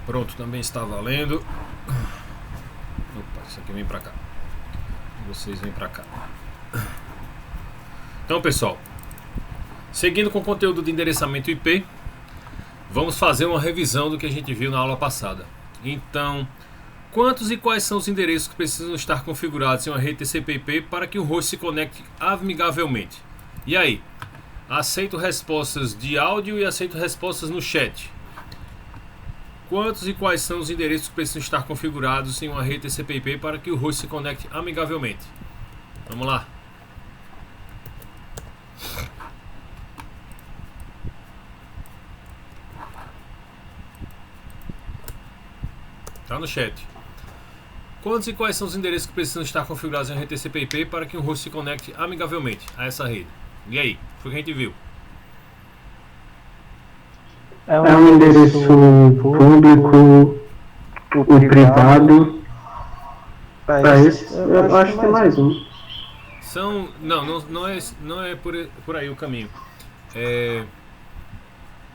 Pronto, também está valendo. Opa, isso aqui vem pra cá. Vocês vêm pra cá. Então, pessoal, seguindo com o conteúdo de endereçamento IP, vamos fazer uma revisão do que a gente viu na aula passada. Então, quantos e quais são os endereços que precisam estar configurados em uma rede TCP/IP para que o host se conecte amigavelmente? E aí? Aceito respostas de áudio e aceito respostas no chat. Quantos e quais são os endereços que precisam estar configurados em uma rede TCP/IP para que o host se conecte amigavelmente? Vamos lá. Tá no chat. Quantos e quais são os endereços que precisam estar configurados em uma rede TCP/IP para que o host se conecte amigavelmente a essa rede? E aí? Foi o que a gente viu. É um endereço público, o privado. Esse, eu acho que é mais um. São. Não é por aí o caminho.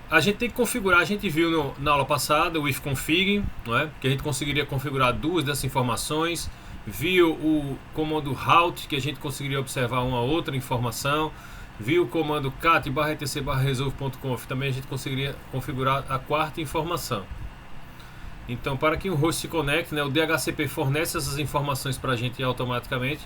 A gente tem que configurar, a gente viu na aula passada o ifconfig, não é? Que a gente conseguiria configurar duas dessas informações. Viu o comando route, que a gente conseguiria observar uma outra informação. Viu o comando cat/etc/resolve.conf, também a gente conseguiria configurar a quarta informação. Então, para que o host se conecte, né, o DHCP fornece essas informações para a gente automaticamente,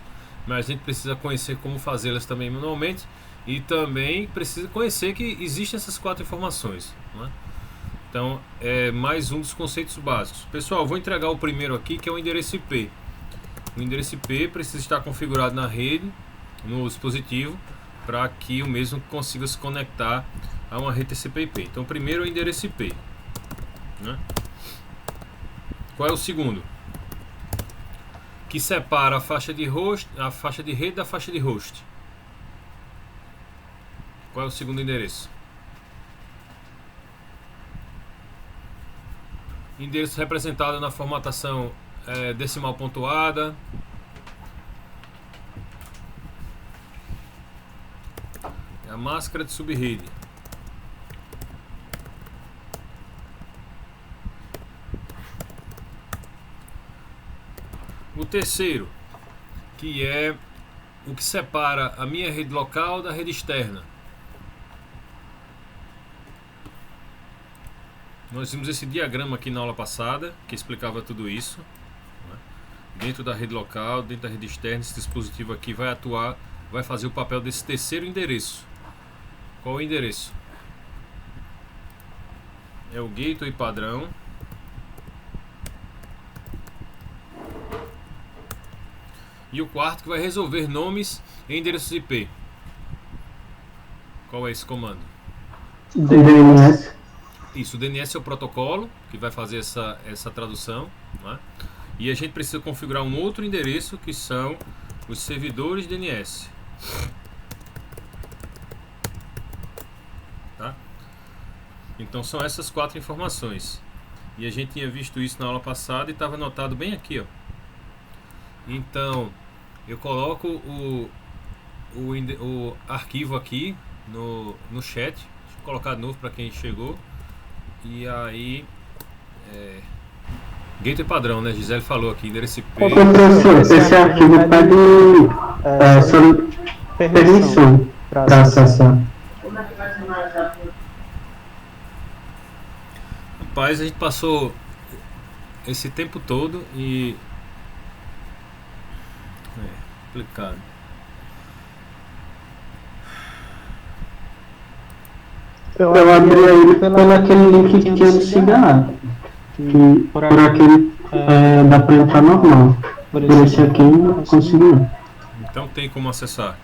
mas a gente precisa conhecer como fazê-las também manualmente e também precisa conhecer que existem essas quatro informações, né? Então, é mais um dos conceitos básicos. Pessoal, vou entregar o primeiro aqui, que é o endereço IP. O endereço IP precisa estar configurado na rede, no dispositivo, para que o mesmo consiga se conectar a uma rede TCP/IP. Então, primeiro é o endereço IP, né? Qual é o segundo? Que separa a faixa de host, a faixa de rede da faixa de host. Qual é o segundo endereço? Endereço representado na formatação decimal pontuada. É a máscara de subrede. O terceiro, que é o que separa a minha rede local da rede externa. Nós vimos esse diagrama aqui na aula passada, que explicava tudo isso, né? Dentro da rede local, dentro da rede externa, esse dispositivo aqui vai atuar, vai fazer o papel desse terceiro endereço. Qual é o endereço? É o gateway padrão. E o quarto, que vai resolver nomes e endereços IP. Qual é esse comando? DNS. Isso, o DNS é o protocolo que vai fazer essa tradução, né? E a gente precisa configurar um outro endereço, que são os servidores DNS. Tá? Então são essas quatro informações. E a gente tinha visto isso na aula passada e estava anotado bem aqui, ó. Então eu coloco o arquivo aqui no chat. Deixa eu colocar de novo para quem chegou. E aí gateway padrão, né? Gisele falou aqui, endereço IP. Professor, esse arquivo pede permissão para acessar. Rapaz, a gente passou esse tempo todo e complicado. Eu abri ele pelo aquele link que tinha no cigarro. Que por aquele dá para entrar normal. Por esse aqui não consegui. Então tem como acessar.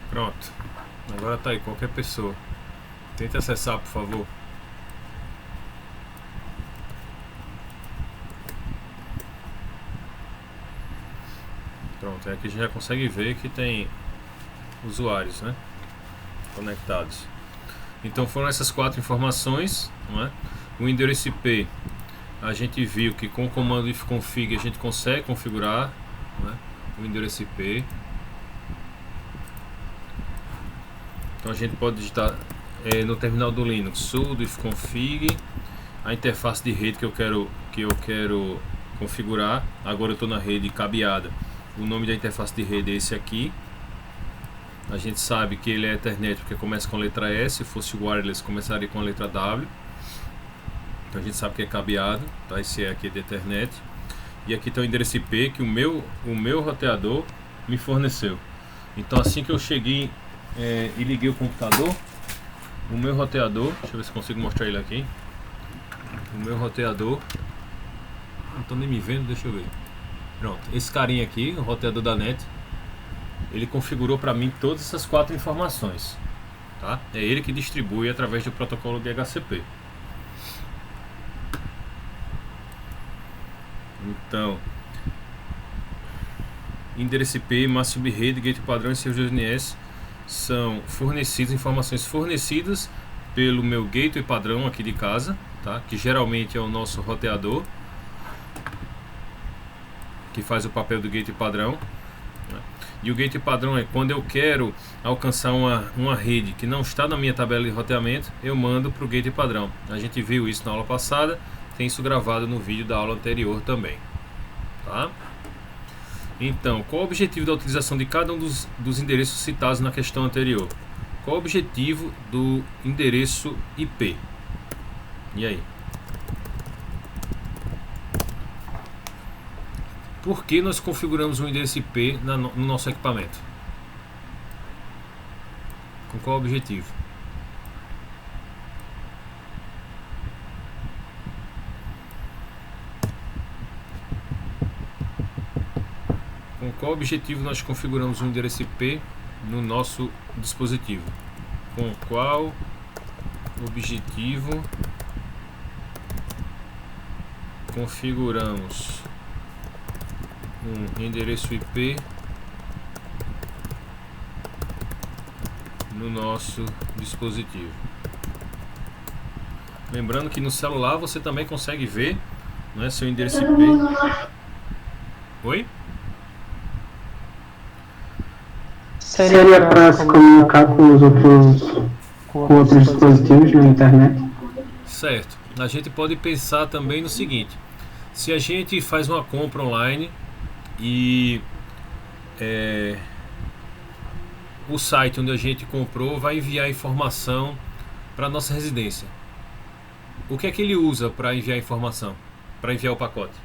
Pronto. Agora tá aí, qualquer pessoa. Tente acessar, por favor. Pronto, aqui a gente já consegue ver que tem usuários, né, conectados. Então foram essas 4 informações, não é? O endereço IP, a gente viu que com o comando ifconfig a gente consegue configurar, não é, o endereço IP. Então a gente pode digitar no terminal do Linux sudo ifconfig, a interface de rede que eu quero configurar. Agora eu estou na rede cabeada. O nome da interface de rede é esse aqui. A gente sabe que ele é Ethernet porque começa com a letra S. Se fosse wireless, começaria com a letra W. Então a gente sabe que é cabeado, tá? Esse é aqui de Ethernet. E aqui está o endereço IP que o meu roteador me forneceu. Então assim que eu cheguei e liguei o computador, o meu roteador, deixa eu ver se consigo mostrar ele aqui. O meu roteador, não estou nem me vendo, deixa eu ver. Pronto, esse carinha aqui, o roteador da NET, ele configurou para mim todas essas 4 informações, tá? É ele que distribui através do protocolo de DHCP. Então, endereço IP, massa subrede, gateway padrão e seus DNS são fornecidos, informações fornecidas pelo meu gateway padrão aqui de casa, tá? Que geralmente é o nosso roteador, que faz o papel do gateway padrão. E o gateway padrão é quando eu quero alcançar uma rede que não está na minha tabela de roteamento, eu mando para o gateway padrão. A gente viu isso na aula passada, tem isso gravado no vídeo da aula anterior também, tá? Então, qual o objetivo da utilização de cada um dos endereços citados na questão anterior? Qual o objetivo do endereço IP? E aí? Por que nós configuramos um endereço IP no nosso equipamento? Com qual objetivo? Com qual objetivo nós configuramos um endereço IP no nosso dispositivo? Com qual objetivo configuramos um endereço IP no nosso dispositivo? Lembrando que no celular você também consegue ver, né, seu endereço IP. Oi? Seria para se comunicar com outros dispositivos na internet? Certo. A gente pode pensar também no seguinte: se a gente faz uma compra online e o site onde a gente comprou vai enviar informação para nossa residência, o que é que ele usa para enviar informação? Para enviar o pacote?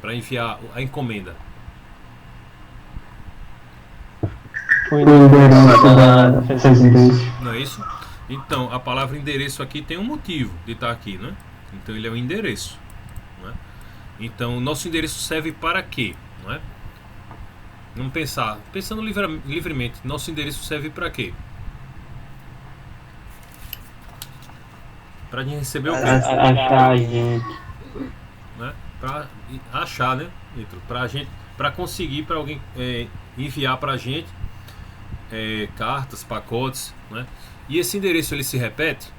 Para enviar a encomenda? O endereço da residência. Não é isso? Então, a palavra endereço aqui tem um motivo de estar aqui, né? Então ele é um endereço, né? Então o nosso endereço serve para quê, não é? Vamos pensando livremente, nosso endereço serve para quê? Para a gente receber o quê? Achar a gente. Né? Para achar, né? Para conseguir para alguém enviar para a gente cartas, pacotes, né? E esse endereço ele se repete?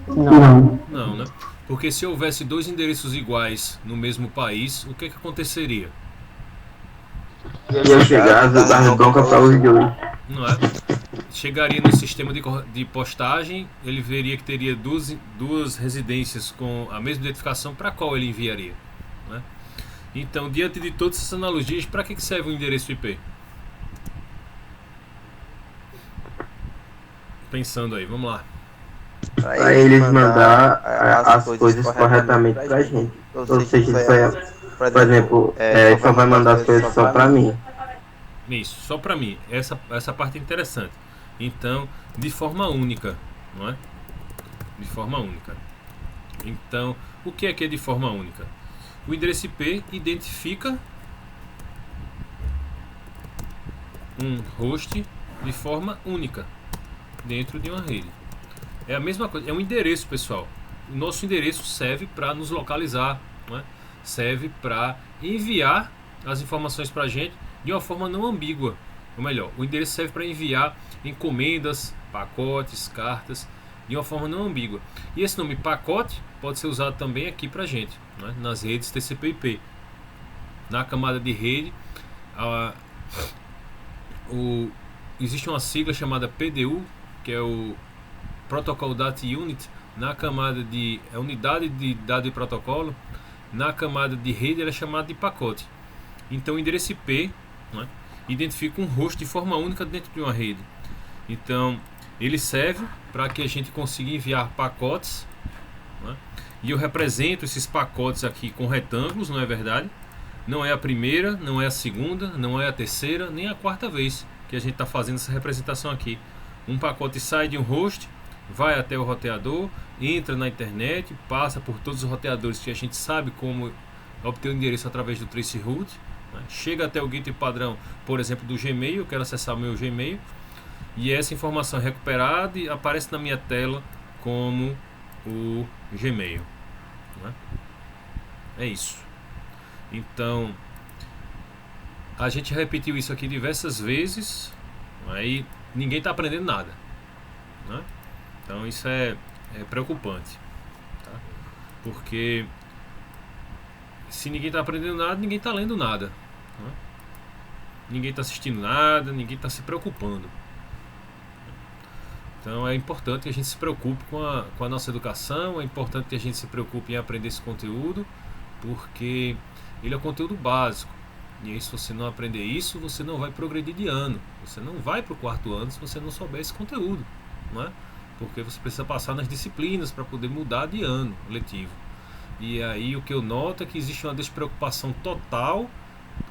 Não. Não, né? Porque se houvesse 2 endereços iguais no mesmo país, o que aconteceria? Ia chegar as broncas para os dois. Não é? Chegaria no sistema de postagem, ele veria que teria duas residências com a mesma identificação, para qual ele enviaria, né? Então, diante de todas essas analogias, para que serve o endereço IP? Pensando aí, vamos lá. Para eles mandar as coisas corretamente para a gente. Ou seja, isso é, por exemplo, só vai mandar as coisas só para mim. Isso, só para mim. Essa parte é interessante. Então, de forma única, não é? De forma única. Então, o que é de forma única? O endereço IP identifica um host de forma única dentro de uma rede. É a mesma coisa, é um endereço, pessoal. O nosso endereço serve para nos localizar, não é? serve para enviar as informações para a gente de uma forma não ambígua. Ou melhor, o endereço serve para enviar encomendas, pacotes, cartas, de uma forma não ambígua. E esse nome pacote pode ser usado também aqui para a gente, né, nas redes TCP/IP. Na camada de rede, existe uma sigla chamada PDU, que é o Protocol Data Unit. Na camada de unidade de dado de protocolo, na camada de rede ela é chamada de pacote. Então o endereço IP, né, identifica um host de forma única dentro de uma rede. Então ele serve para que a gente consiga enviar pacotes, né, e eu represento esses pacotes aqui com retângulos, não é verdade? Não é a primeira, não é a segunda, não é a terceira, nem a quarta vez que a gente está fazendo essa representação aqui. Um pacote sai de um host, vai até o roteador, entra na internet, passa por todos os roteadores que a gente sabe como obter o endereço através do traceroute, né? Chega até o gateway padrão, por exemplo, do Gmail. Eu quero acessar o meu Gmail, e essa informação é recuperada e aparece na minha tela como o Gmail, né? É isso. Então a gente repetiu isso aqui diversas vezes, aí ninguém está aprendendo nada, né? Então isso é preocupante, tá? Porque se ninguém está aprendendo nada, ninguém está lendo nada, né? Ninguém está assistindo nada, ninguém está se preocupando. Então é importante que a gente se preocupe com a nossa educação, é importante que a gente se preocupe em aprender esse conteúdo, porque ele é conteúdo básico. E aí, se você não aprender isso, você não vai progredir de ano. Você não vai para o quarto ano se você não souber esse conteúdo, não é? Porque você precisa passar nas disciplinas para poder mudar de ano letivo. E aí o que eu noto é que existe uma despreocupação total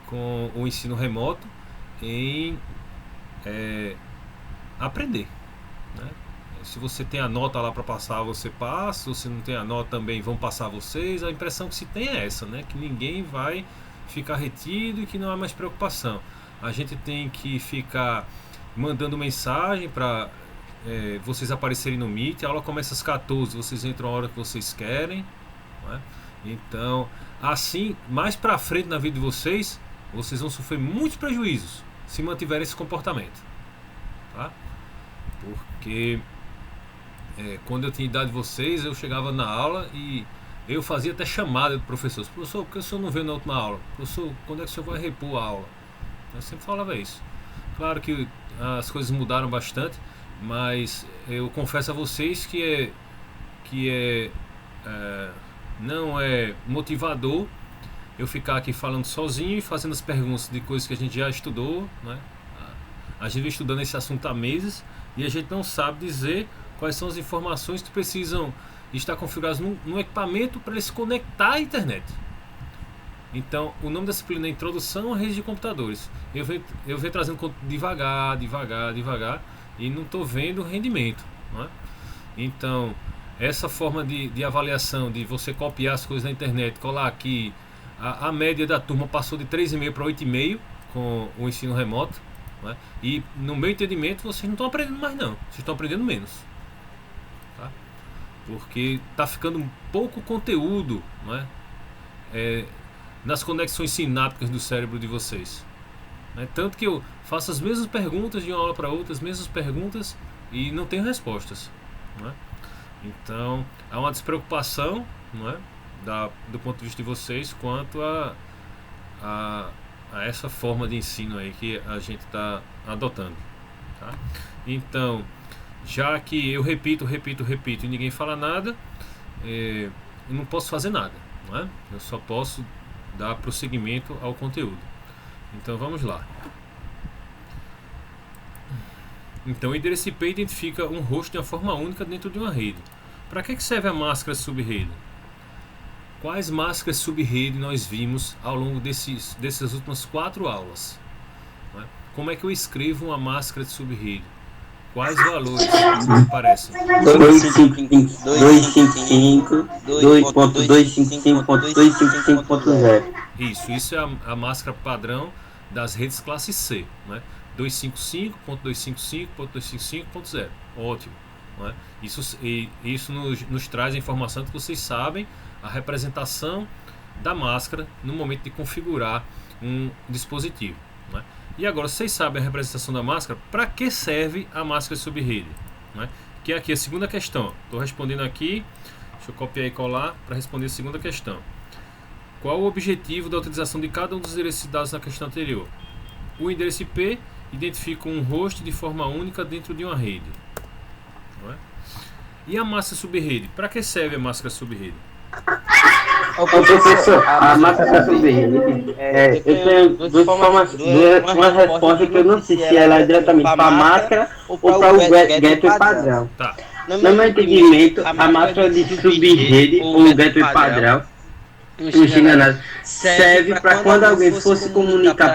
com o ensino remoto em aprender, né? Se você tem a nota lá para passar, você passa. Se você não tem a nota, também vão passar vocês. A impressão que se tem é essa, né? Que ninguém vai ficar retido e que não há mais preocupação. A gente tem que ficar mandando mensagem para vocês aparecerem no Meet. A aula começa às 14, vocês entram a hora que vocês querem, né? Então, assim, mais para frente na vida de vocês, vocês vão sofrer muitos prejuízos se mantiverem esse comportamento, tá? Porque quando eu tinha idade de vocês, eu chegava na aula e eu fazia até chamada do professor. Professor, por que o senhor não veio na última aula? Professor, quando é que o senhor vai repor a aula? Eu sempre falava isso. Claro que as coisas mudaram bastante, mas eu confesso a vocês que não é motivador eu ficar aqui falando sozinho e fazendo as perguntas de coisas que a gente já estudou, né? A gente vem estudando esse assunto há meses e a gente não sabe dizer quais são as informações que precisam estar configuradas no equipamento para ele se conectar à internet. Então, o nome da disciplina é Introdução à Rede de Computadores. Eu venho trazendo devagar, e não estou vendo rendimento, não é? Então, essa forma de avaliação, de você copiar as coisas na internet, colar aqui, a média da turma passou de 3,5 para 8,5 com o ensino remoto, não é? E no meu entendimento, vocês não estão aprendendo mais não, vocês estão aprendendo menos, tá? Porque está ficando pouco conteúdo, não é? Nas conexões sinápticas do cérebro de vocês, né? Tanto que eu faço as mesmas perguntas de uma aula para outra, as mesmas perguntas, e não tenho respostas, não é? Então há uma despreocupação, não é? Do ponto de vista de vocês quanto a essa forma de ensino aí que a gente está adotando, tá? Então, já que eu repito e ninguém fala nada, eu não posso fazer nada, não é? Eu só posso dar prosseguimento ao conteúdo. Então vamos lá. Então o endereço IP identifica um host de uma forma única dentro de uma rede. Para que serve a máscara sub-rede? Quais máscaras sub-rede nós vimos ao longo dessas últimas 4 aulas? Não é? Como é que eu escrevo uma máscara de sub-rede? Quais valores aparecem? 255, 2.255.255.0. Isso é a máscara padrão das redes classe C, né? 255.255.255.0. Ótimo, né? Isso nos traz a informação que vocês sabem a representação da máscara no momento de configurar um dispositivo, né? E agora vocês sabem a representação da máscara, para que serve a máscara subrede, né? Que é aqui a segunda questão. Estou respondendo aqui, deixa eu copiar e colar para responder a segunda questão. Qual o objetivo da utilização de cada um dos endereços dados na questão anterior? O endereço IP identifica um host de forma única dentro de uma rede, não é? E a máscara subrede? Para que serve a máscara subrede? Professor, a máscara subrede, eu tenho uma resposta que eu não sei se ela é diretamente para a máscara ou para o gateway padrão. Tá. No meu entendimento, a máscara de subrede ou o gateway padrão, não estou enganado, serve para quando alguém fosse comunicar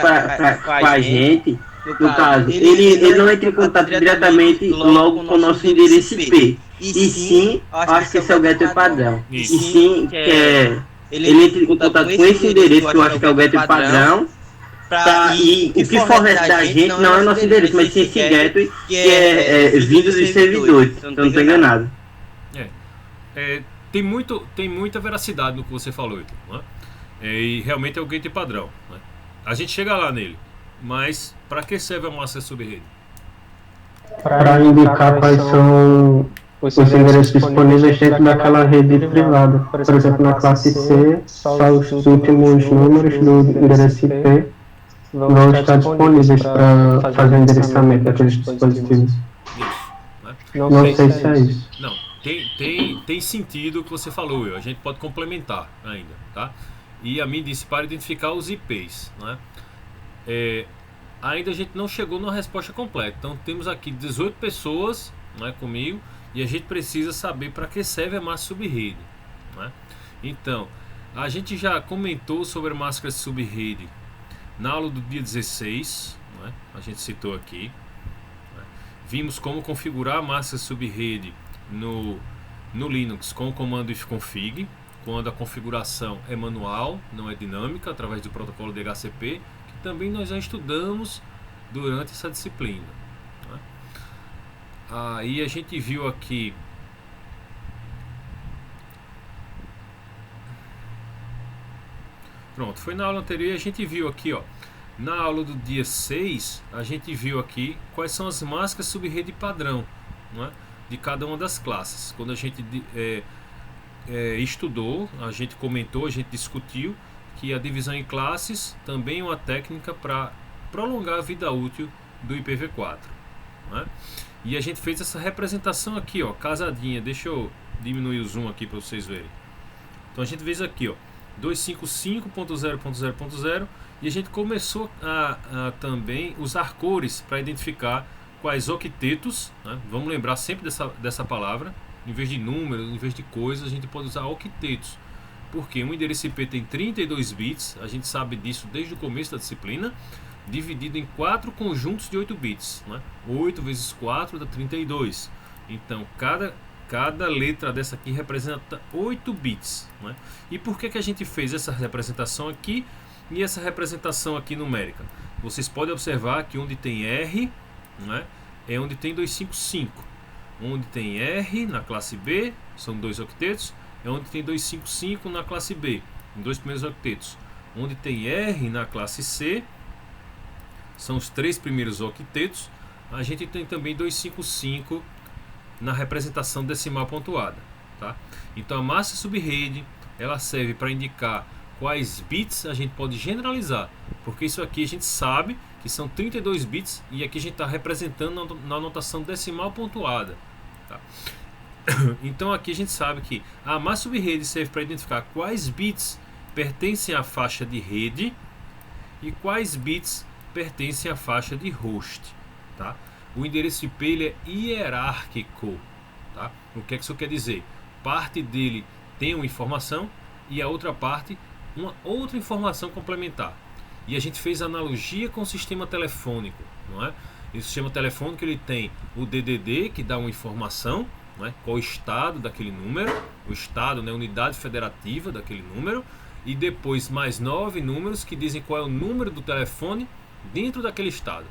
com a gente, no caso, ele não entra em contato diretamente logo com o nosso endereço IP. E sim, acho que esse é o gateway padrão. E sim, ele entra em contato com esse endereço, que eu acho que é o gateway padrão. E o que fornece da gente não é o nosso endereço, mas sim esse gateway que é vindo dos servidores. Então não estou enganado. Tem muita veracidade no que você falou, né? E realmente é o gateway padrão, né? A gente chega lá nele, mas para que serve a máscara subrede? Para indicar quais são os endereços disponíveis dentro daquela rede privada. Por exemplo, na classe C, só os últimos números do endereço IP vão estar disponíveis para fazer o endereçamento daqueles dispositivos. Isso, né? Não sei se é isso. Não, tem sentido o que você falou, a gente pode complementar ainda, tá? E a mim disse para identificar os IPs, né? Ainda a gente não chegou numa resposta completa, então temos aqui 18 pessoas, né, comigo, e a gente precisa saber para que serve a máscara subrede, né? Então, a gente já comentou sobre a máscara subrede na aula do dia 16, né? A gente citou aqui, né? Vimos como configurar a máscara subrede no Linux com o comando ifconfig, quando a configuração é manual, não é dinâmica, através do protocolo DHCP, que também nós já estudamos durante essa disciplina, né? Aí a gente viu aqui pronto, foi na aula anterior e a gente viu aqui, ó, na aula do dia 6, a gente viu aqui quais são as máscaras subrede padrão, né, de cada uma das classes. Quando a gente estudou, a gente comentou, a gente discutiu que a divisão em classes também é uma técnica para prolongar a vida útil do IPv4, né? E a gente fez essa representação aqui, ó, casadinha. Deixa eu diminuir o zoom aqui para vocês verem. Então a gente fez aqui, ó, 255.0.0.0, e a gente começou a também usar cores para identificar quais octetos, né? Vamos lembrar sempre dessa palavra. Em vez de números, em vez de coisas, a gente pode usar octetos. Porque um endereço IP tem 32 bits, a gente sabe disso desde o começo da disciplina, dividido em 4 conjuntos de 8 bits, né? 8 vezes 4 dá 32. Então, cada letra dessa aqui representa 8 bits, né? E por que a gente fez essa representação aqui e essa representação aqui numérica? Vocês podem observar que onde tem R, né, é onde tem 255. Onde tem R na classe B, são 2 octetos, é onde tem 255 na classe B, em 2 primeiros octetos. Onde tem R na classe C, são os 3 primeiros octetos, a gente tem também 255 na representação decimal pontuada, tá? Então a massa subrede, ela serve para indicar quais bits a gente pode generalizar, porque isso aqui a gente sabe que são 32 bits e aqui a gente está representando na notação decimal pontuada, tá? Então aqui a gente sabe que a massa subrede serve para identificar quais bits pertencem à faixa de rede e quais bits pertencem à faixa de host, tá? O endereço IP ele é hierárquico, tá? O que é que isso quer dizer? Parte dele tem uma informação e a outra parte uma outra informação complementar. E a gente fez analogia com o sistema telefônico, não é? E o sistema telefônico ele tem o DDD, que dá uma informação, não é? Qual o estado daquele número, o estado, né, unidade federativa daquele número, e depois mais 9 números que dizem qual é o número do telefone dentro daquele estado.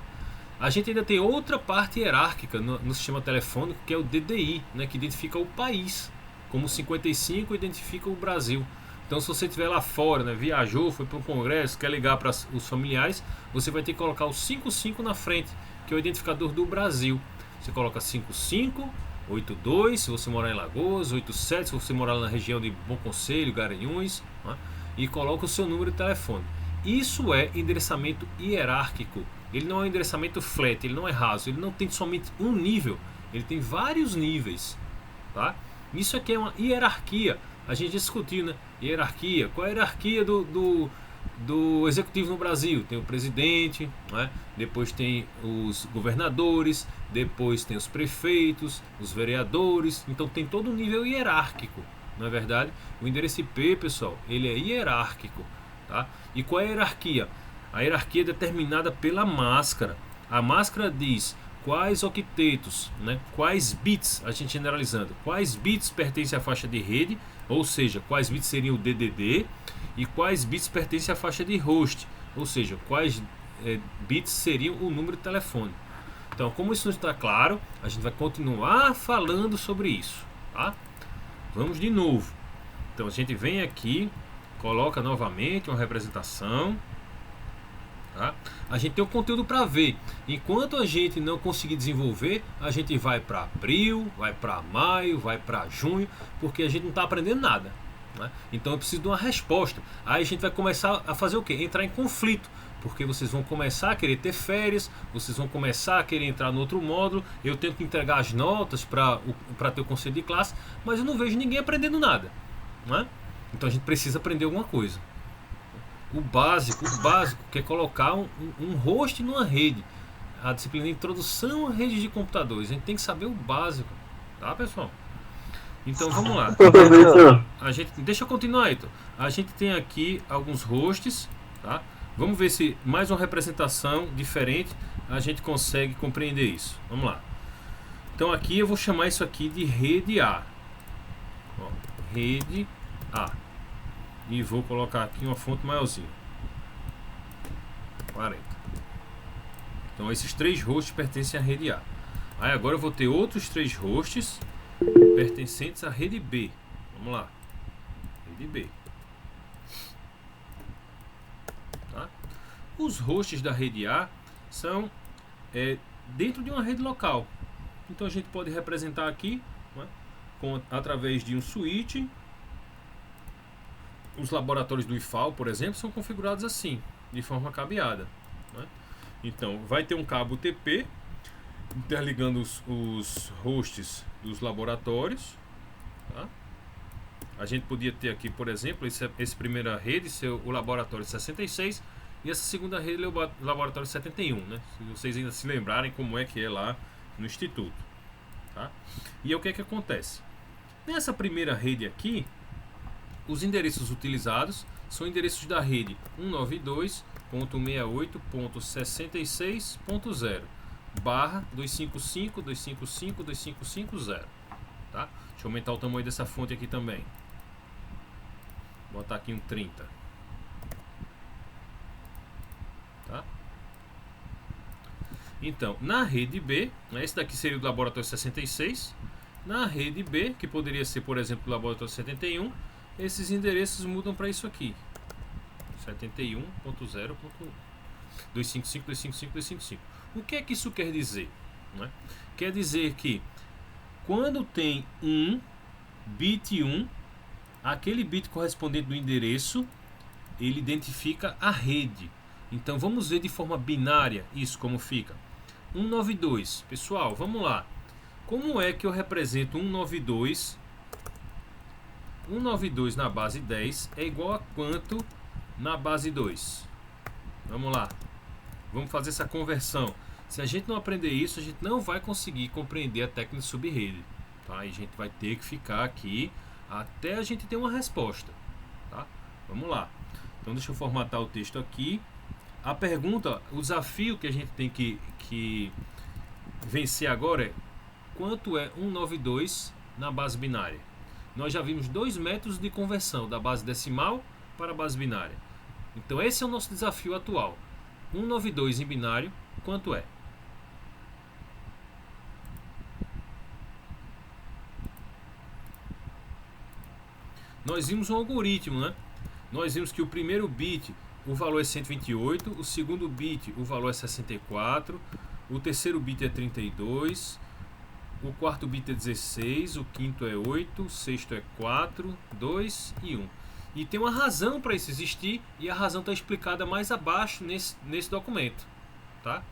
A gente ainda tem outra parte hierárquica no sistema telefônico, que é o DDI, né, que identifica o país, como 55 identifica o Brasil. Então se você estiver lá fora, né, viajou, foi para um congresso, quer ligar para os familiares, você vai ter que colocar o 55 na frente, que é o identificador do Brasil. Você coloca 5582 se você morar em Lagoas, 87 se você morar na região de Bom Conselho, Garanhuns, né, e coloca o seu número de telefone. Isso é endereçamento hierárquico. Ele não é um endereçamento flat, ele não é raso, ele não tem somente um nível, ele tem vários níveis, tá? Isso aqui é uma hierarquia. A gente discutiu, né? Hierarquia. Qual é a hierarquia do executivo no Brasil? Tem o presidente, né? Depois tem os governadores, depois tem os prefeitos, os vereadores. Então tem todo um nível hierárquico, não é verdade? O endereço IP, pessoal, ele é hierárquico, tá? E qual é a hierarquia? A hierarquia é determinada pela máscara. A máscara diz quais octetos, né? Quais bits, a gente generalizando, quais bits pertencem à faixa de rede, ou seja, quais bits seriam o DDD, e quais bits pertencem à faixa de host, ou seja, quais bits seriam o número de telefone. Então, como isso não está claro, a gente vai continuar falando sobre isso, tá? Vamos de novo. Então a gente vem aqui, coloca novamente uma representação. Tá? A gente tem o conteúdo para ver. Enquanto a gente não conseguir desenvolver, a gente vai para abril, vai para maio, vai para junho, porque a gente não está aprendendo nada, né? Então eu preciso de uma resposta. Aí a gente vai começar a fazer o quê? Entrar em conflito, porque vocês vão começar a querer ter férias, vocês vão começar a querer entrar no outro módulo. Eu tenho que entregar as notas para ter o conselho de classe, mas eu não vejo ninguém aprendendo nada, né? Então a gente precisa aprender alguma coisa. O básico que é colocar um host numa rede. A disciplina de introdução à rede de computadores. A gente tem que saber o básico, tá, pessoal? Então vamos lá. Deixa eu continuar, Heitor. A gente tem aqui alguns hosts, tá? Vamos ver se mais uma representação diferente a gente consegue compreender isso. Vamos lá. Então aqui eu vou chamar isso aqui de rede A. Ó, rede A. E vou colocar aqui uma fonte maiorzinha, 40. Então esses 3 hosts pertencem à rede A. Aí agora eu vou ter outros 3 hosts pertencentes à rede B. Vamos lá, rede B, tá? Os hosts da rede A são dentro de uma rede local. Então a gente pode representar aqui, né, através de um switch. Os laboratórios do IFAL, por exemplo, são configurados assim, de forma cabeada, né? Então, vai ter um cabo UTP interligando os hosts dos laboratórios, tá? A gente podia ter aqui, por exemplo, essa primeira rede ser o laboratório 66 e essa segunda rede é o laboratório 71, né? Se vocês ainda se lembrarem como é que é lá no instituto, tá? E aí, o que é que acontece? Nessa primeira rede aqui, os endereços utilizados são endereços da rede 192.168.66.0 barra 255.255.255.0, tá? Deixa eu aumentar o tamanho dessa fonte aqui também. Vou botar aqui um 30. Tá? Então, na rede B, né, esse daqui seria o laboratório 66. Na rede B, que poderia ser, por exemplo, o laboratório 71, esses endereços mudam para isso aqui: 71.0.255.255.255. O que é que isso quer dizer, né? Quer dizer que quando tem um bit 1, aquele bit correspondente do endereço, ele identifica a rede. Então vamos ver de forma binária isso como fica. 192. Pessoal, vamos lá. Como é que eu represento 192? 192 na base 10 é igual a quanto na base 2? Vamos lá. Vamos fazer essa conversão. Se a gente não aprender isso, a gente não vai conseguir compreender a técnica de subrede, tá? E a gente vai ter que ficar aqui até a gente ter uma resposta, tá? Vamos lá. Então deixa eu formatar o texto aqui. A pergunta, o desafio que a gente tem que vencer agora é: quanto é 192 na base binária? Nós já vimos 2 métodos de conversão da base decimal para a base binária. Então esse é o nosso desafio atual. 192 em binário, quanto é? nós vimos um algoritmo, né? Nós vimos que o primeiro bit, o valor é 128, o segundo bit, o valor é 64, o terceiro bit é 32, o quarto bit é 16, o quinto é 8, o sexto é 4, 2 e 1. E tem uma razão para isso existir, e a razão está explicada mais abaixo nesse documento, tá?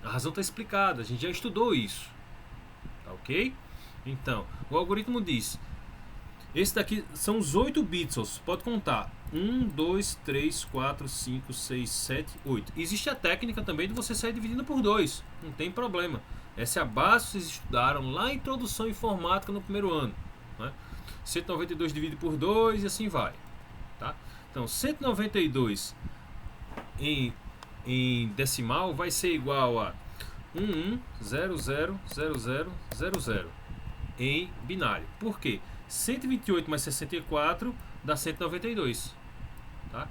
A razão está explicada, a gente já estudou isso, tá ok? Então, o algoritmo diz, esse daqui são os 8 bits, ó, você pode contar, 1, 2, 3, 4, 5, 6, 7, 8. Existe a técnica também de você sair dividindo por 2, não tem problema. Essa é a base que vocês estudaram lá em Introdução à Informática no primeiro ano, né? 192 divide por 2 e assim vai, tá? Então, 192 em decimal vai ser igual a 11000000 em binário. Por quê? 128 mais 64 dá 192, tá?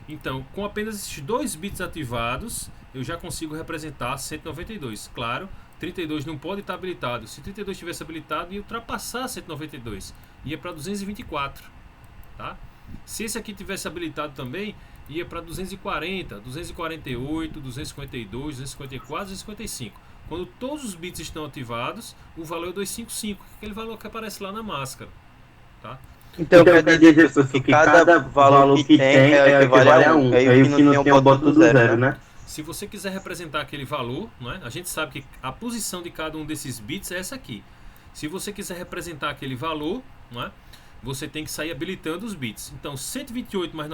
Então, com apenas esses 2 bits ativados, eu já consigo representar 192. Claro, 32 não pode estar habilitado. Se 32 estivesse habilitado, ia ultrapassar 192. Ia para 224, tá? Se esse aqui tivesse habilitado também, ia para 240, 248, 252, 254, 255. Quando todos os bits estão ativados, o valor é 255, aquele valor que aparece lá na máscara, tá? Então quer dizer que cada valor que tem equivale a 1. Aí o que não tem eu boto tudo 0, né? Se você quiser representar aquele valor, né, a gente sabe que a posição de cada um desses bits é essa aqui. Se você quiser representar aquele valor, né, você tem que sair habilitando os bits. Então 128 mais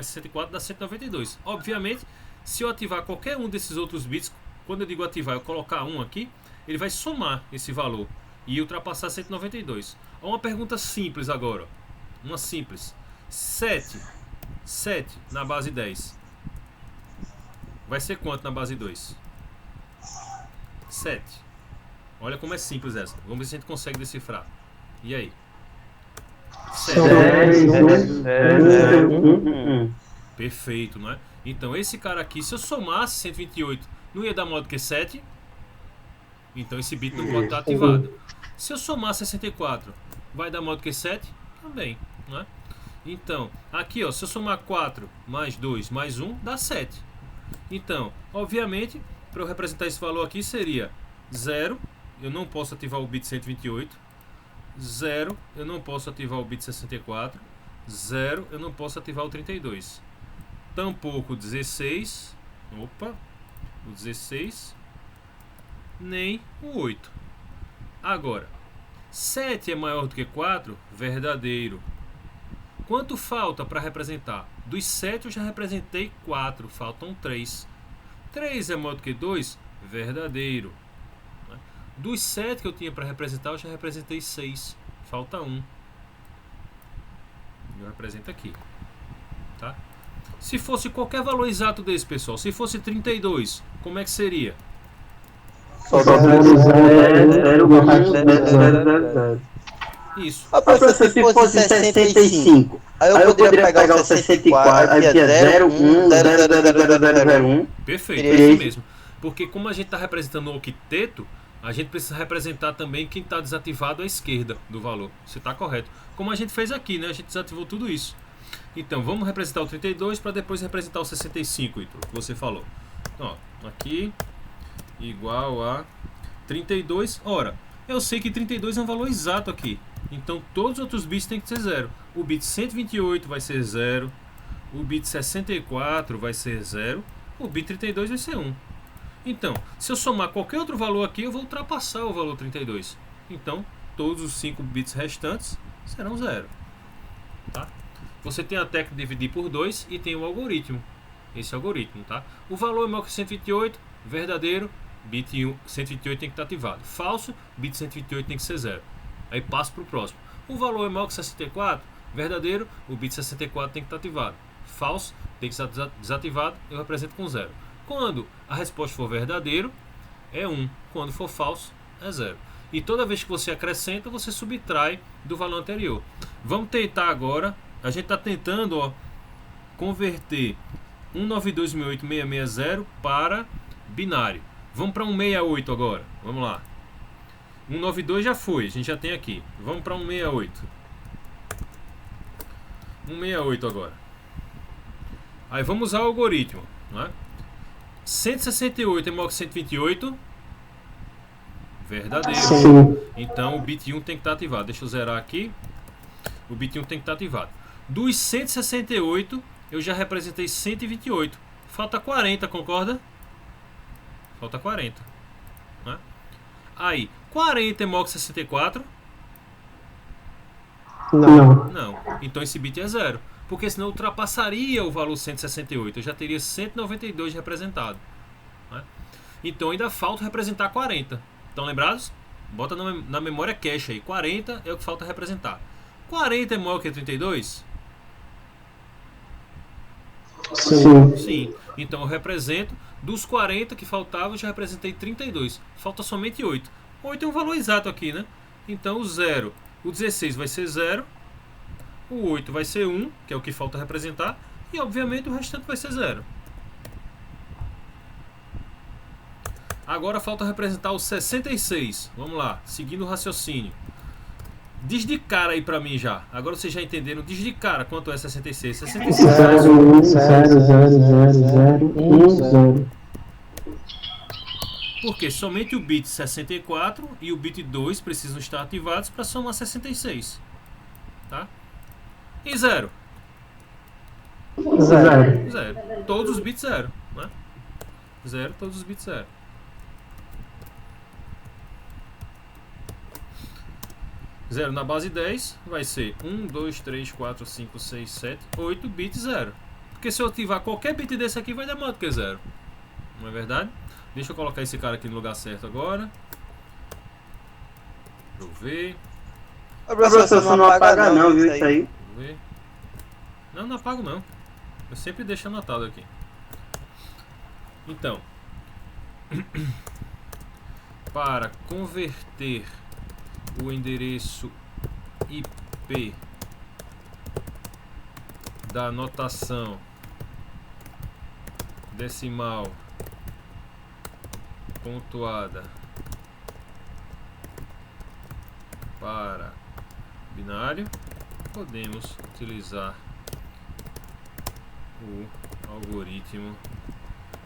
64 dá 192. Obviamente, se eu ativar qualquer um desses outros bits, quando eu digo ativar, eu colocar 1 aqui, ele vai somar esse valor e ultrapassar 192. Uma pergunta simples agora. Uma simples. 7 na base 10. Vai ser quanto na base 2? 7. Olha como é simples essa. Vamos ver se a gente consegue decifrar. E aí? 7. Perfeito, não é? Então esse cara aqui, se eu somasse 128, não ia dar maior do que 7? Então esse bit não pode estar ativado. Se eu somar 64, vai dar maior do que 7? Também, não é? Então, aqui ó, se eu somar 4 mais 2 mais 1, dá 7. Então, obviamente, para eu representar esse valor aqui seria 0, eu não posso ativar o bit 128, 0, eu não posso ativar o bit 64, 0, eu não posso ativar o 32. Tampouco 16, opa, o 16, nem o 8. Agora, 7 é maior do que 4? Verdadeiro. Quanto falta para representar? Dos 7 eu já representei 4, faltam 3. 3 é maior do que 2? Verdadeiro. Dos 7 que eu tinha para representar, eu já representei 6, falta 1. Eu represento aqui, tá? Se fosse qualquer valor exato desse, pessoal, se fosse 32, como é que seria? Isso. Professor, se fosse 65, aí eu poderia pegar o 64, aqui é 01, Perfeito, é isso mesmo. Porque como a gente está representando o octeto, a gente precisa representar também quem está desativado à esquerda do valor. Você está correto. Como a gente fez aqui, né? A gente desativou tudo isso. Então, vamos representar o 32 para depois representar o 65, Ítalo, que você falou. Então, ó, aqui, igual a 32. Ora, eu sei que 32 é um valor exato aqui. Então, todos os outros bits têm que ser 0. O bit 128 vai ser 0. O bit 64 vai ser 0. O bit 32 vai ser 1. Então, se eu somar qualquer outro valor aqui, eu vou ultrapassar o valor 32. Então, todos os 5 bits restantes serão 0. Tá? Você tem a técnica de dividir por 2 e tem o algoritmo. Esse algoritmo, tá? O valor é maior que 128, verdadeiro, bit 128 tem que estar ativado. Falso, bit 128 tem que ser 0. Aí passo para o próximo. O valor é maior que 64, verdadeiro, o bit 64 tem que estar ativado. Falso, tem que estar desativado, eu represento com 0. Quando a resposta for verdadeiro, é 1. Quando for falso, é 0. E toda vez que você acrescenta, você subtrai do valor anterior. Vamos tentar agora. A gente está tentando, ó, converter 192.168.660 para binário. Vamos para 168 agora. Vamos lá. 192 já foi, a gente já tem aqui. Vamos para 168. 168 agora. Aí vamos usar o algoritmo, né? 168 é maior que 128. Verdadeiro. Sim. Então o bit 1 tem que estar ativado. Deixa eu zerar aqui. O bit 1 tem que estar ativado. Dos 168, eu já representei 128. Falta 40, concorda? Falta 40. Né? Aí, 40 é maior que 64? Não. Não. Então esse bit é 0. Porque senão ultrapassaria o valor 168. Eu já teria 192 representado. Né? Então ainda falta representar 40. Estão lembrados? Bota na memória cache aí. 40 é o que falta representar. 40 é maior que 32? Sim. Sim. Então eu represento. Dos 40 que faltavam, eu já representei 32. Falta somente 8. 8 é um valor exato aqui, né? Então o 0. O 16 vai ser 0. O 8 vai ser 1, que é o que falta representar. E obviamente o restante vai ser 0. Agora falta representar o 66. Vamos lá, seguindo o raciocínio. Diz de cara aí pra mim já. Agora vocês já entenderam. Diz de cara quanto é 66. 66 é 0, 0, 0, 0, 0, 1, 0. Porque somente o bit 64 e o bit 2 precisam estar ativados para somar 66. Tá? E 0? 0. 0. Todos os bits 0. Né? 0, todos os bits 0. Zero na base 10 vai ser 1, 2, 3, 4, 5, 6, 7, 8 bits 0. Porque se eu ativar qualquer bit desse aqui vai dar maior do que 0. Não é verdade? Deixa eu colocar esse cara aqui no lugar certo agora. Deixa eu ver. Professor, você não apaga não, viu, isso aí? Vou ver. Não, não apago não. Eu sempre deixo anotado aqui. Então, para converter o endereço IP da notação decimal pontuada para binário, podemos utilizar o algoritmo.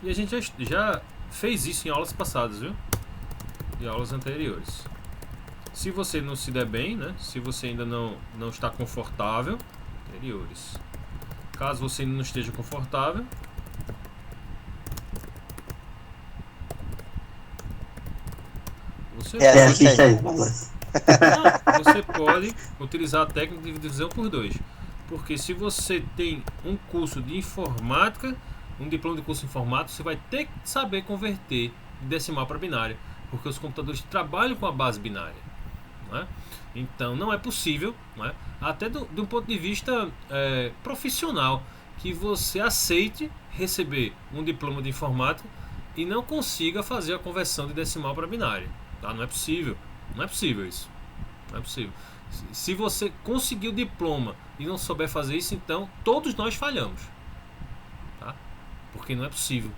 E a gente já fez isso em aulas passadas, viu? E aulas anteriores. Se você não se der bem, né? Se você ainda não está confortável, anteriores. Caso você ainda não esteja confortável, você você pode utilizar a técnica de divisão por 2. Porque se você tem um curso de informática, um diploma de curso de informática, você vai ter que saber converter de decimal para binário. Porque os computadores trabalham com a base binária. Né? Então não é possível, né? Até de um ponto de vista profissional, que você aceite receber um diploma de informática e não consiga fazer a conversão de decimal para binário. Tá? Não é possível. Não é possível isso. Não é possível. Se você conseguir o diploma e não souber fazer isso, então todos nós falhamos. Tá? Porque não é possível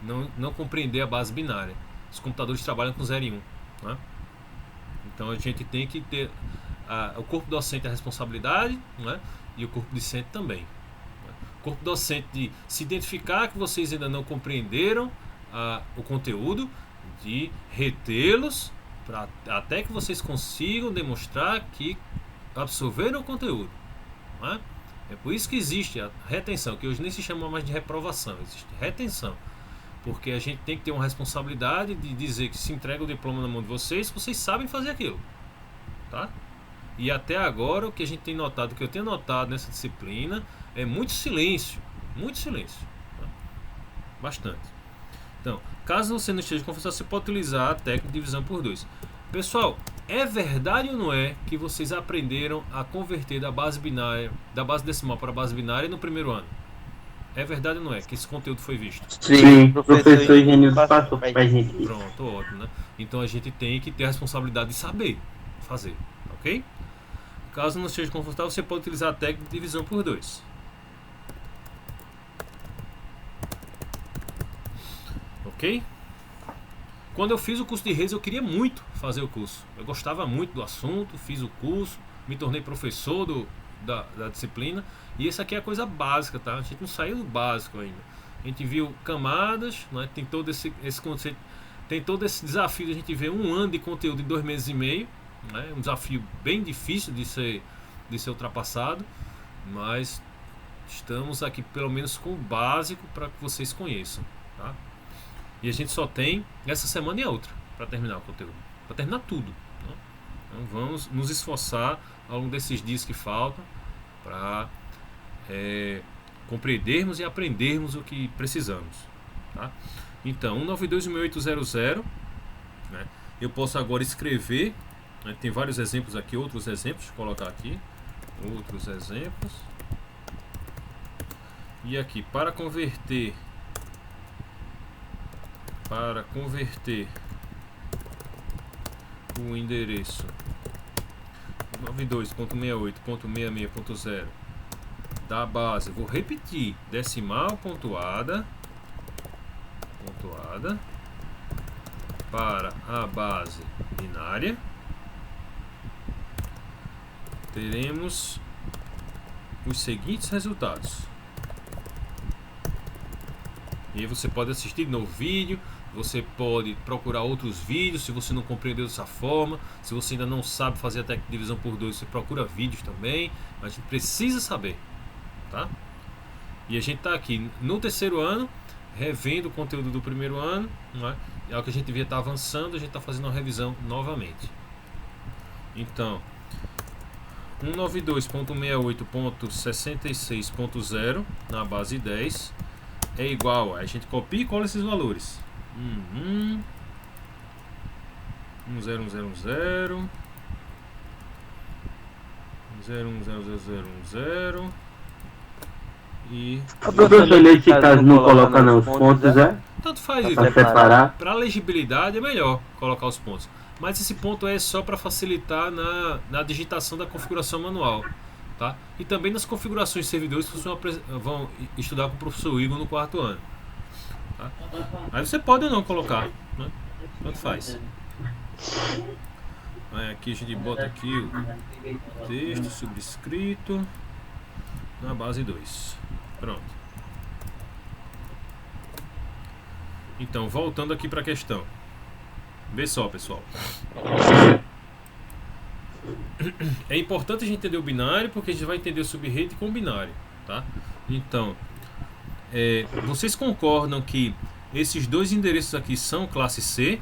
não compreender a base binária. Os computadores trabalham com 0 e 1. Né? Então a gente tem que ter o corpo docente a responsabilidade, né? E o corpo discente também. O corpo docente de se identificar que vocês ainda não compreenderam o conteúdo, de retê-los até que vocês consigam demonstrar que absorveram o conteúdo. Né? É por isso que existe a retenção, que hoje nem se chama mais de reprovação, existe retenção. Porque a gente tem que ter uma responsabilidade de dizer que se entrega o diploma na mão de vocês sabem fazer aquilo. Tá? E até agora o que a gente tem notado, o que eu tenho notado nessa disciplina, é muito silêncio. Muito silêncio. Tá? Bastante. Então, caso você não esteja confortável, você pode utilizar a técnica de divisão por 2. Pessoal, é verdade ou não é que vocês aprenderam a converter da base binária, da base decimal para a base binária no primeiro ano? É verdade ou não é que esse conteúdo foi visto? Sim, o professor Genildo passou pra gente. Pronto, ótimo, né? Então a gente tem que ter a responsabilidade de saber fazer, ok? Caso não esteja confortável, você pode utilizar a técnica de divisão por 2. Ok? Quando eu fiz o curso de redes, eu queria muito fazer o curso. Eu gostava muito do assunto, fiz o curso, me tornei professor da disciplina. E esse aqui é a coisa básica, tá? A gente não saiu do básico ainda. A gente viu camadas, né? Tem todo esse conceito, tem todo esse desafio de a gente ver um ano de conteúdo em 2 meses e meio, né? Um desafio bem difícil de ser ultrapassado, mas estamos aqui pelo menos com o básico para que vocês conheçam, tá? E a gente só tem essa semana e a outra para terminar o conteúdo, para terminar tudo, né? Então vamos nos esforçar ao longo desses dias que faltam para compreendermos e aprendermos o que precisamos, tá? Então 192.1800, né? Eu posso agora escrever, né? Tem vários exemplos aqui, outros exemplos, deixa eu colocar aqui outros exemplos. E aqui para converter o endereço 92.68.66.0 da base, vou repetir, decimal pontuada para a base binária, teremos os seguintes resultados. E aí você pode assistir no vídeo, você pode procurar outros vídeos se você não compreendeu dessa forma. Se você ainda não sabe fazer a técnica de divisão por 2, você procura vídeos também, mas a gente precisa saber, tá? E a gente está aqui no terceiro ano, revendo o conteúdo do primeiro ano, né? É o que a gente via estar avançando, a gente está fazendo uma revisão novamente. Então 192.68.66.0 na base 10 é igual a gente copia e cola esses valores. 10100 0100010 e professor, nesse caso não coloca não os pontos, tanto faz isso. Para separar. Para legibilidade é melhor colocar os pontos, mas esse ponto é só para facilitar na digitação da configuração manual, tá? E também nas configurações de servidores que vocês vão estudar com o professor Igor no 4º ano, tá? Aí você pode ou não colocar, né? Tanto faz. Aí aqui a gente bota aqui o texto subscrito na base 2. Pronto. Então, voltando aqui para a questão. Vê só, pessoal. É importante a gente entender o binário, porque a gente vai entender o subrede com o binário, tá? Então, vocês concordam que esses dois endereços aqui são classe C?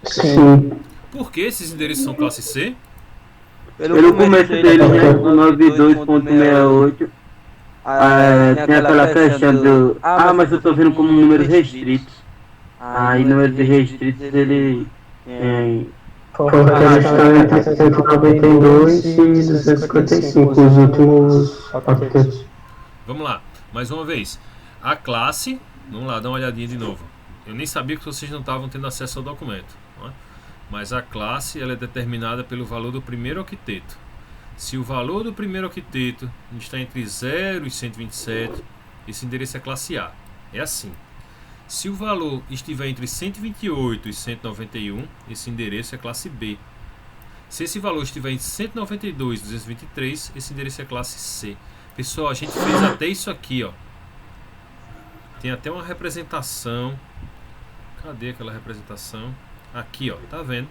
Sim. Por que esses endereços são classe C? Pelo começo deles, né? 92.68. Tem aquela questão do... mas eu tô vendo como números restritos. Aí números restritos ele... Porque eles estão entre 192 e 255, os últimos octetos. Vamos lá, mais uma vez. A classe, vamos lá, dá uma olhadinha de novo. Eu nem sabia que vocês não estavam tendo acesso ao documento, não é? Mas a classe ela é determinada pelo valor do primeiro octeto. Se o valor do primeiro octeto está entre 0 e 127, esse endereço é classe A. É assim. Se o valor estiver entre 128 e 191, esse endereço é classe B. Se esse valor estiver entre 192 e 223, esse endereço é classe C. Pessoal, a gente fez até isso aqui, ó. Tem até uma representação. Cadê aquela representação? Aqui, ó, tá vendo?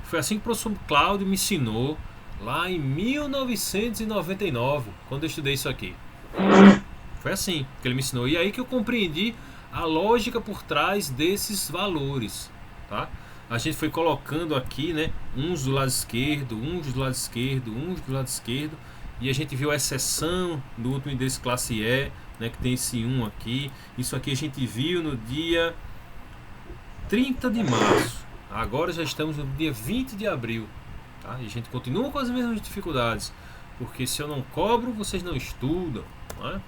Foi assim que o professor Cláudio me ensinou lá em 1999, quando eu estudei isso aqui. Foi assim que ele me ensinou. E aí que eu compreendi a lógica por trás desses valores, tá? A gente foi colocando aqui, né, uns do lado esquerdo, uns do lado esquerdo, uns do lado esquerdo, e a gente viu a exceção do último endereço classe E, né, que tem esse 1 aqui. Isso aqui a gente viu no dia 30 de março. Agora já estamos no dia 20 de abril, tá? E a gente continua com as mesmas dificuldades, porque se eu não cobro, vocês não estudam, não é?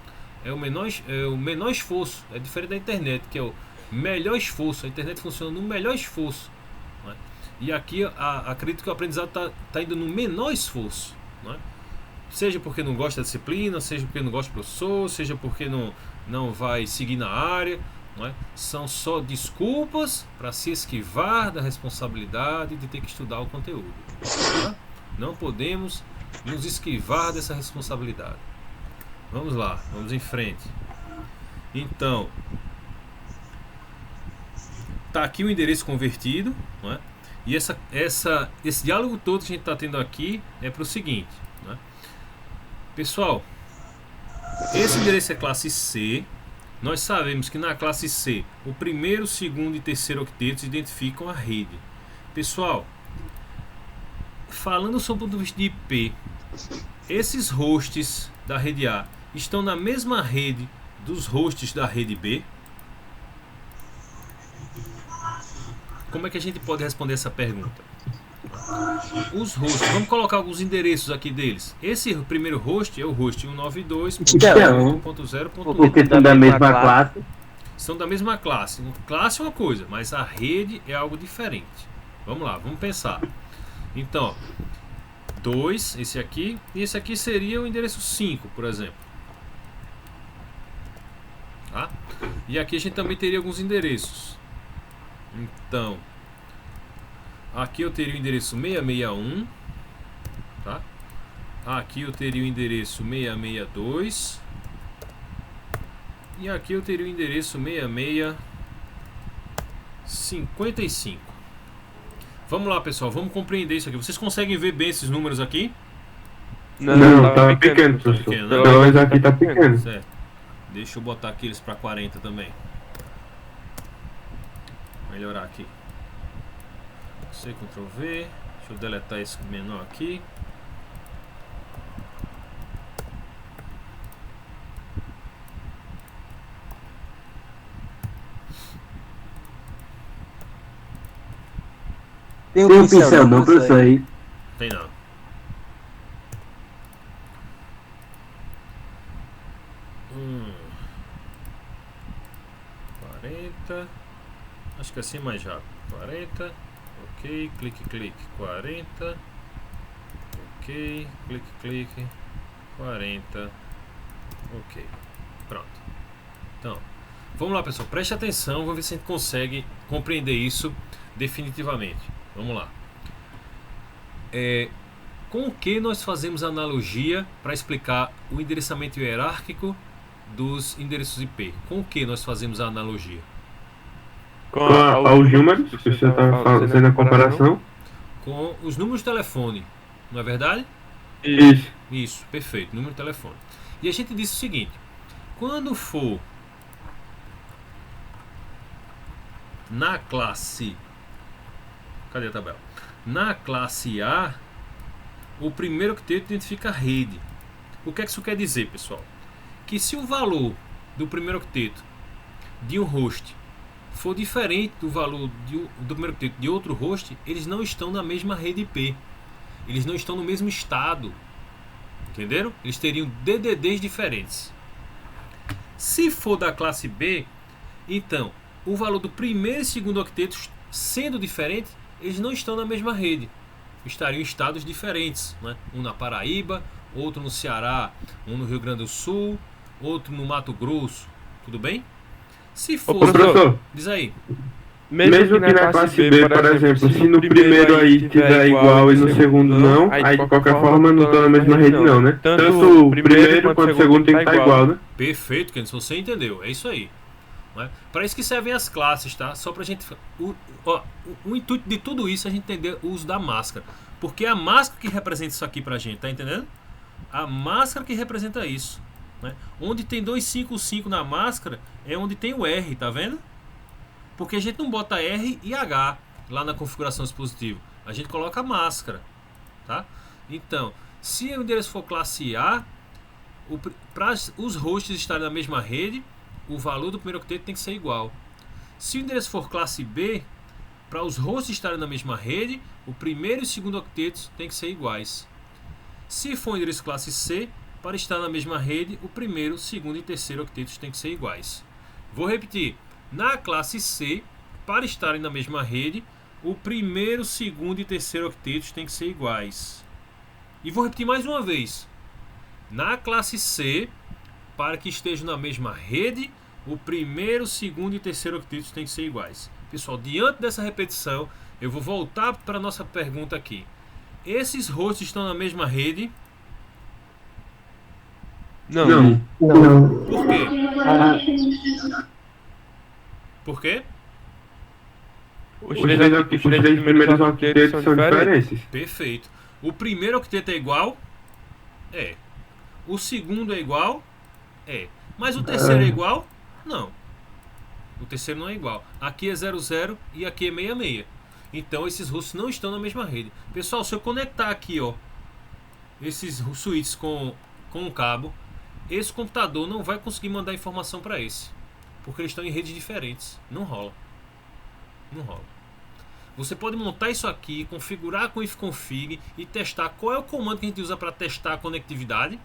É o menor esforço. É diferente da internet, que é o melhor esforço. A internet funciona no melhor esforço, não é? E aqui acredito que o aprendizado está indo no menor esforço, não é? Seja porque não gosta da disciplina, seja porque não gosta do professor, seja porque não vai seguir na área, não é? São só desculpas para se esquivar da responsabilidade de ter que estudar o conteúdo, tá? Não podemos nos esquivar dessa responsabilidade. Vamos lá, vamos em frente. Então, tá aqui o endereço convertido, não é? E esse diálogo todo que a gente está tendo aqui é para o seguinte, não é? Pessoal, esse endereço é classe C. Nós sabemos que na classe C o primeiro, segundo e terceiro octetos identificam a rede. Pessoal, falando sobre o ponto de vista de IP, esses hosts da rede A estão na mesma rede dos hosts da rede B? Como é que a gente pode responder essa pergunta? Os hosts, vamos colocar alguns endereços aqui deles. Esse primeiro host é o host 192.1.0.1. Porque são da mesma classe. São da mesma classe. Classe é uma coisa, mas a rede é algo diferente. Vamos lá, vamos pensar. Então, 2, esse aqui, e esse aqui seria o endereço 5, por exemplo. Tá? E aqui a gente também teria alguns endereços. Então, aqui eu teria o endereço 661, tá? Aqui eu teria o endereço 662 e aqui eu teria o endereço 6655. Vamos lá, pessoal, vamos compreender isso aqui. Vocês conseguem ver bem esses números aqui? Não, tá pequeno, professor. Pequeno, Pelo menos aqui tá pequeno. Certo. Deixa eu botar aqui eles para 40 também. Melhorar aqui. C, Ctrl V. Deixa eu deletar esse menor aqui. Tem um pincel não, professor, aí. Tem não. Hum. 40. Acho que assim é mais rápido. 40. Ok. Clique, clique. 40. Ok. Clique, clique. 40. Ok. Pronto. Então, vamos lá, pessoal. Preste atenção. Vamos ver se a gente consegue compreender isso definitivamente. Vamos lá. Com o que nós fazemos analogia para explicar o endereçamento hierárquico dos endereços IP? Com o que nós fazemos a analogia? Com os números, que você está fazendo a comparação. Com os números de telefone, não é verdade? Isso. Isso, perfeito, número de telefone. E a gente disse o seguinte: quando for na classe... Cadê a tabela? Na classe A, o primeiro octeto identifica a rede. O que é que isso quer dizer, pessoal? Que se o valor do primeiro octeto de um host for diferente do valor do primeiro octeto de outro host, eles não estão na mesma rede IP. Eles não estão no mesmo estado. Entenderam? Eles teriam DDDs diferentes. Se for da classe B, então o valor do primeiro e segundo octeto sendo diferente, eles não estão na mesma rede. Estariam em estados diferentes, né? Um na Paraíba, outro no Ceará, um no Rio Grande do Sul, outro no Mato Grosso. Tudo bem? Se for... Professor, diz aí. mesmo que na classe B, por exemplo, se no primeiro aí estiver igual e no segundo não, aí de qualquer forma não estão na mesma rede não, né? Tanto o primeiro quanto o segundo tem que estar igual, né? Perfeito, Kenis, você entendeu. É isso aí. Para isso que servem as classes, tá? Só pra gente... O intuito de tudo isso é a gente entender o uso da máscara. Porque é a máscara que representa isso aqui pra gente, tá entendendo? A máscara que representa isso, né? Onde tem 255 na máscara é onde tem o R, tá vendo? Porque a gente não bota R e H lá na configuração do dispositivo. A gente coloca a máscara, tá? Então, se o endereço for classe A, para os hosts estarem na mesma rede, o valor do primeiro octeto tem que ser igual. Se o endereço for classe B, para os hosts estarem na mesma rede, o primeiro e o segundo octetos tem que ser iguais. Se for um endereço classe C, para estar na mesma rede, o primeiro, o segundo e terceiro octetos tem que ser iguais. Vou repetir. Na classe C, para estarem na mesma rede, o primeiro, segundo e terceiro octetos tem que ser iguais. E vou repetir mais uma vez. Na classe C, para que estejam na mesma rede, o primeiro, segundo e terceiro octetos tem que ser iguais. Pessoal, diante dessa repetição, eu vou voltar para a nossa pergunta aqui. Esses hosts estão na mesma rede? Não. Por quê? Por quê? Os três primeiros octetos são diferentes. Perfeito. O primeiro octeto é igual? É. O segundo é igual? É. Mas o terceiro é igual? Não. O terceiro não é igual. Aqui é 00 e aqui é 66. Então esses hosts não estão na mesma rede. Pessoal, se eu conectar aqui, ó, esses switches com um cabo, esse computador não vai conseguir mandar informação para esse, porque eles estão em redes diferentes. Não rola. Não rola. Você pode montar isso aqui, configurar com ifconfig e testar. Qual é o comando que a gente usa para testar a conectividade?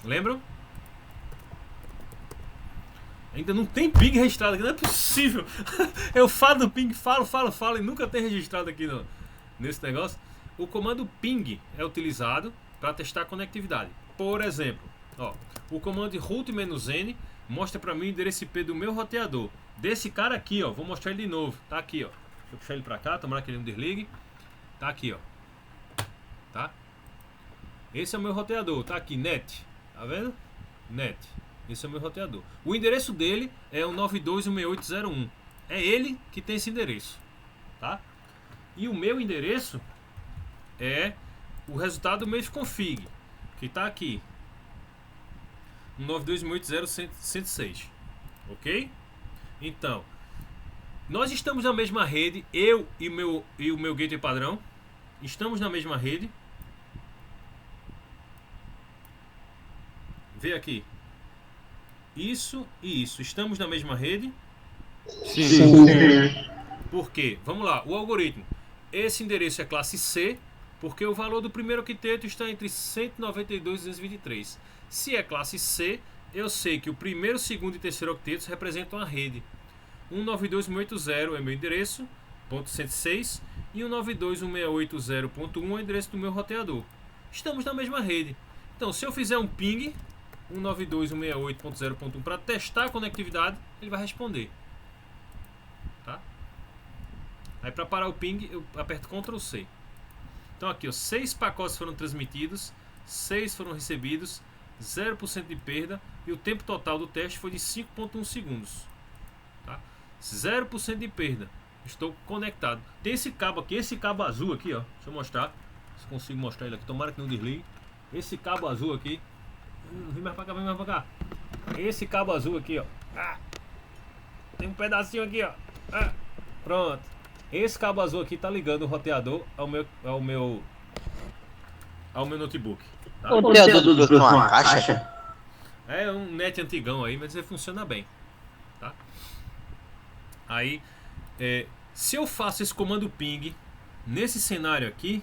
Lembram? Ainda não tem ping registrado aqui, não é possível. Eu falo do ping, falo e nunca tem registrado aqui nesse negócio. O comando ping é utilizado para testar a conectividade. Por exemplo, ó, o comando root-n mostra para mim o endereço IP do meu roteador. Desse cara aqui, ó, vou mostrar ele de novo. Tá aqui, ó. Deixa eu puxar ele para cá, tomara que ele não desligue. Tá aqui, ó. Tá? Esse é o meu roteador, tá aqui, net. Tá vendo? Net. Esse é o meu roteador. O endereço dele é o 92.168.0.1. É ele que tem esse endereço, tá? E o meu endereço é o resultado do meu ifconfig, que tá aqui, 92.168.0.106, ok? Então, nós estamos na mesma rede, eu e o meu gateway padrão, estamos na mesma rede. Vê aqui. Isso e isso. Estamos na mesma rede? Sim. Por quê? Vamos lá. O algoritmo. Esse endereço é classe C, porque o valor do primeiro octeto está entre 192 e 223. Se é classe C, eu sei que o primeiro, segundo e terceiro octetos representam a rede. 192.180 é meu endereço, ponto 106, e 192.168.0.1 é o endereço do meu roteador. Estamos na mesma rede. Então, se eu fizer um ping 192.168.0.1 para testar a conectividade, ele vai responder. Tá? Aí para parar o ping, eu aperto Ctrl C. Então aqui, ó, 6 pacotes foram transmitidos, 6 foram recebidos, 0% de perda e o tempo total do teste foi de 5.1 segundos. Tá? 0% de perda. Estou conectado. Tem esse cabo aqui, esse cabo azul aqui, ó. Deixa eu mostrar. Se consigo mostrar ele aqui, tomara que não desligue. Esse cabo azul aqui. Vem mais pra cá, vem mais pra cá. Esse cabo azul aqui, ó. Tem um pedacinho aqui, ó. Pronto. Esse cabo azul aqui tá ligando o roteador ao meu notebook. Tá? O roteador do trouxe uma caixa? É um net antigão aí, mas ele funciona bem. Tá? Aí, se eu faço esse comando ping nesse cenário aqui,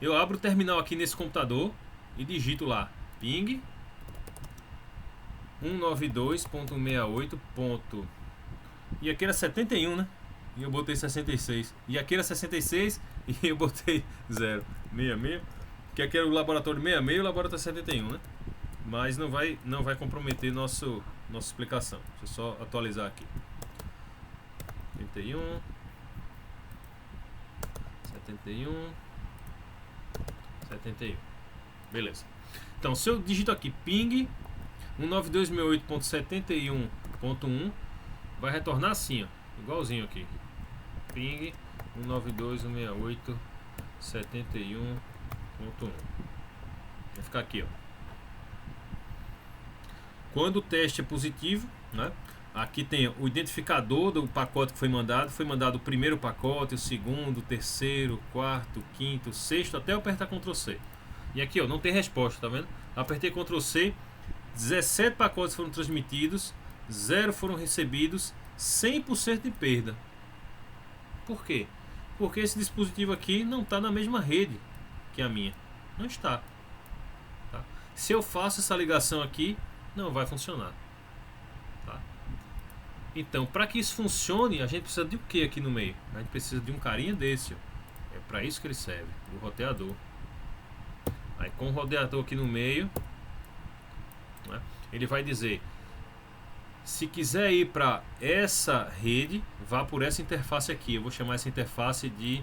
eu abro o terminal aqui nesse computador e digito lá ping 192.168. E aqui era 71, né? E eu botei 66. E aqui era 66 e eu botei 0. 66. Que aqui era o laboratório 66 e o laboratório 71, né? Mas não vai comprometer nossa explicação. Deixa eu só atualizar aqui. 71. 71. 71. Beleza. Então, se eu digito aqui ping 192.168.71.1, vai retornar assim, ó, igualzinho aqui. Ping 192.168.71.1. Vai ficar aqui, ó. Quando o teste é positivo, né? Aqui tem o identificador do pacote que foi mandado. Foi mandado o primeiro pacote, o segundo, o terceiro, o quarto, o quinto, o sexto, até eu apertar Ctrl C. E aqui, ó, não tem resposta, tá vendo? Apertei Ctrl C, 17 pacotes foram transmitidos, 0 foram recebidos, 100% de perda. Por quê? Porque esse dispositivo aqui não está na mesma rede que a minha. Não está. Tá? Se eu faço essa ligação aqui, não vai funcionar. Tá? Então, para que isso funcione, a gente precisa de o que aqui no meio? A gente precisa de um carinha desse, ó. É para isso que ele serve, o roteador. Aí com o roteador aqui no meio, né, ele vai dizer Se quiser ir para essa rede, vá por essa interface aqui. Eu vou chamar essa interface de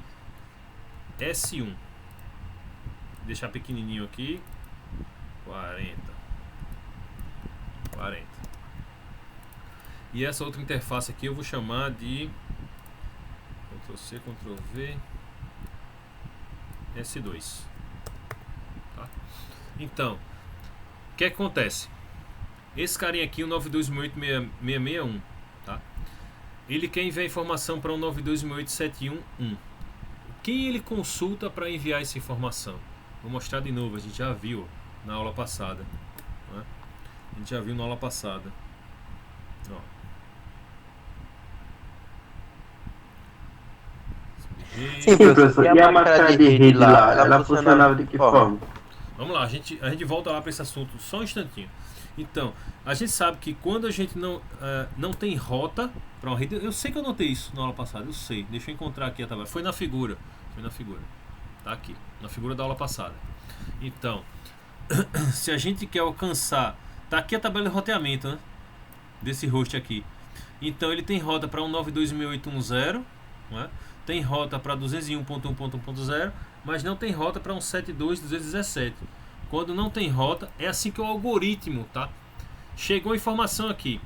S1. Vou deixar pequenininho aqui. 40. E essa outra interface aqui eu vou chamar de Ctrl+C, Ctrl+V, S2. Tá? Então, o que acontece? Esse carinha aqui, o 92.168.661, tá? Ele quer enviar informação para um 92.168.711. Quem ele consulta para enviar essa informação? Vou mostrar de novo, a gente já viu na aula passada, né? A gente já viu na aula passada. Ó. Sim, professor. E a máquina de rede lá, ela funcionava de que forma? Vamos lá, a gente volta lá para esse assunto só um instantinho. Então, a gente sabe que quando a gente não tem rota para uma rede, eu sei que eu notei isso na aula passada, eu sei. Deixa eu encontrar aqui a tabela. Foi na figura. Tá aqui, na figura da aula passada. Então, se a gente quer alcançar, tá aqui a tabela de roteamento, né? Desse host aqui. Então, ele tem rota para 192.168.1.10, né? Tem rota para 201.1.1.0, mas não tem rota para 172.217. Quando não tem rota, é assim que o algoritmo, tá? Chegou a informação aqui,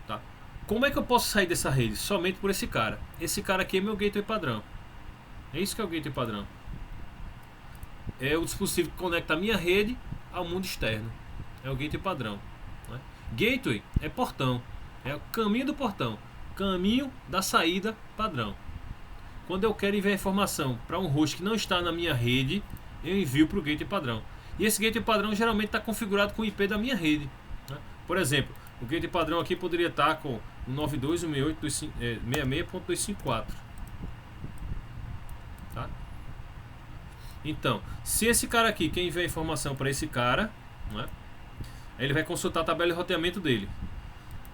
tá? Como é que eu posso sair dessa rede? Somente por esse cara. Esse cara aqui é meu gateway padrão. É isso que é o gateway padrão. É o dispositivo que conecta a minha rede ao mundo externo. É o gateway padrão, né? Gateway é portão. É o caminho do portão. Caminho da saída padrão. Quando eu quero enviar informação para um host que não está na minha rede, eu envio para o gateway padrão. E esse gateway padrão geralmente está configurado com o IP da minha rede, né? Por exemplo, o gateway padrão aqui poderia estar com o 92.168.66.254. Tá? Então, se esse cara aqui quer enviar informação para esse cara, né, ele vai consultar a tabela de roteamento dele.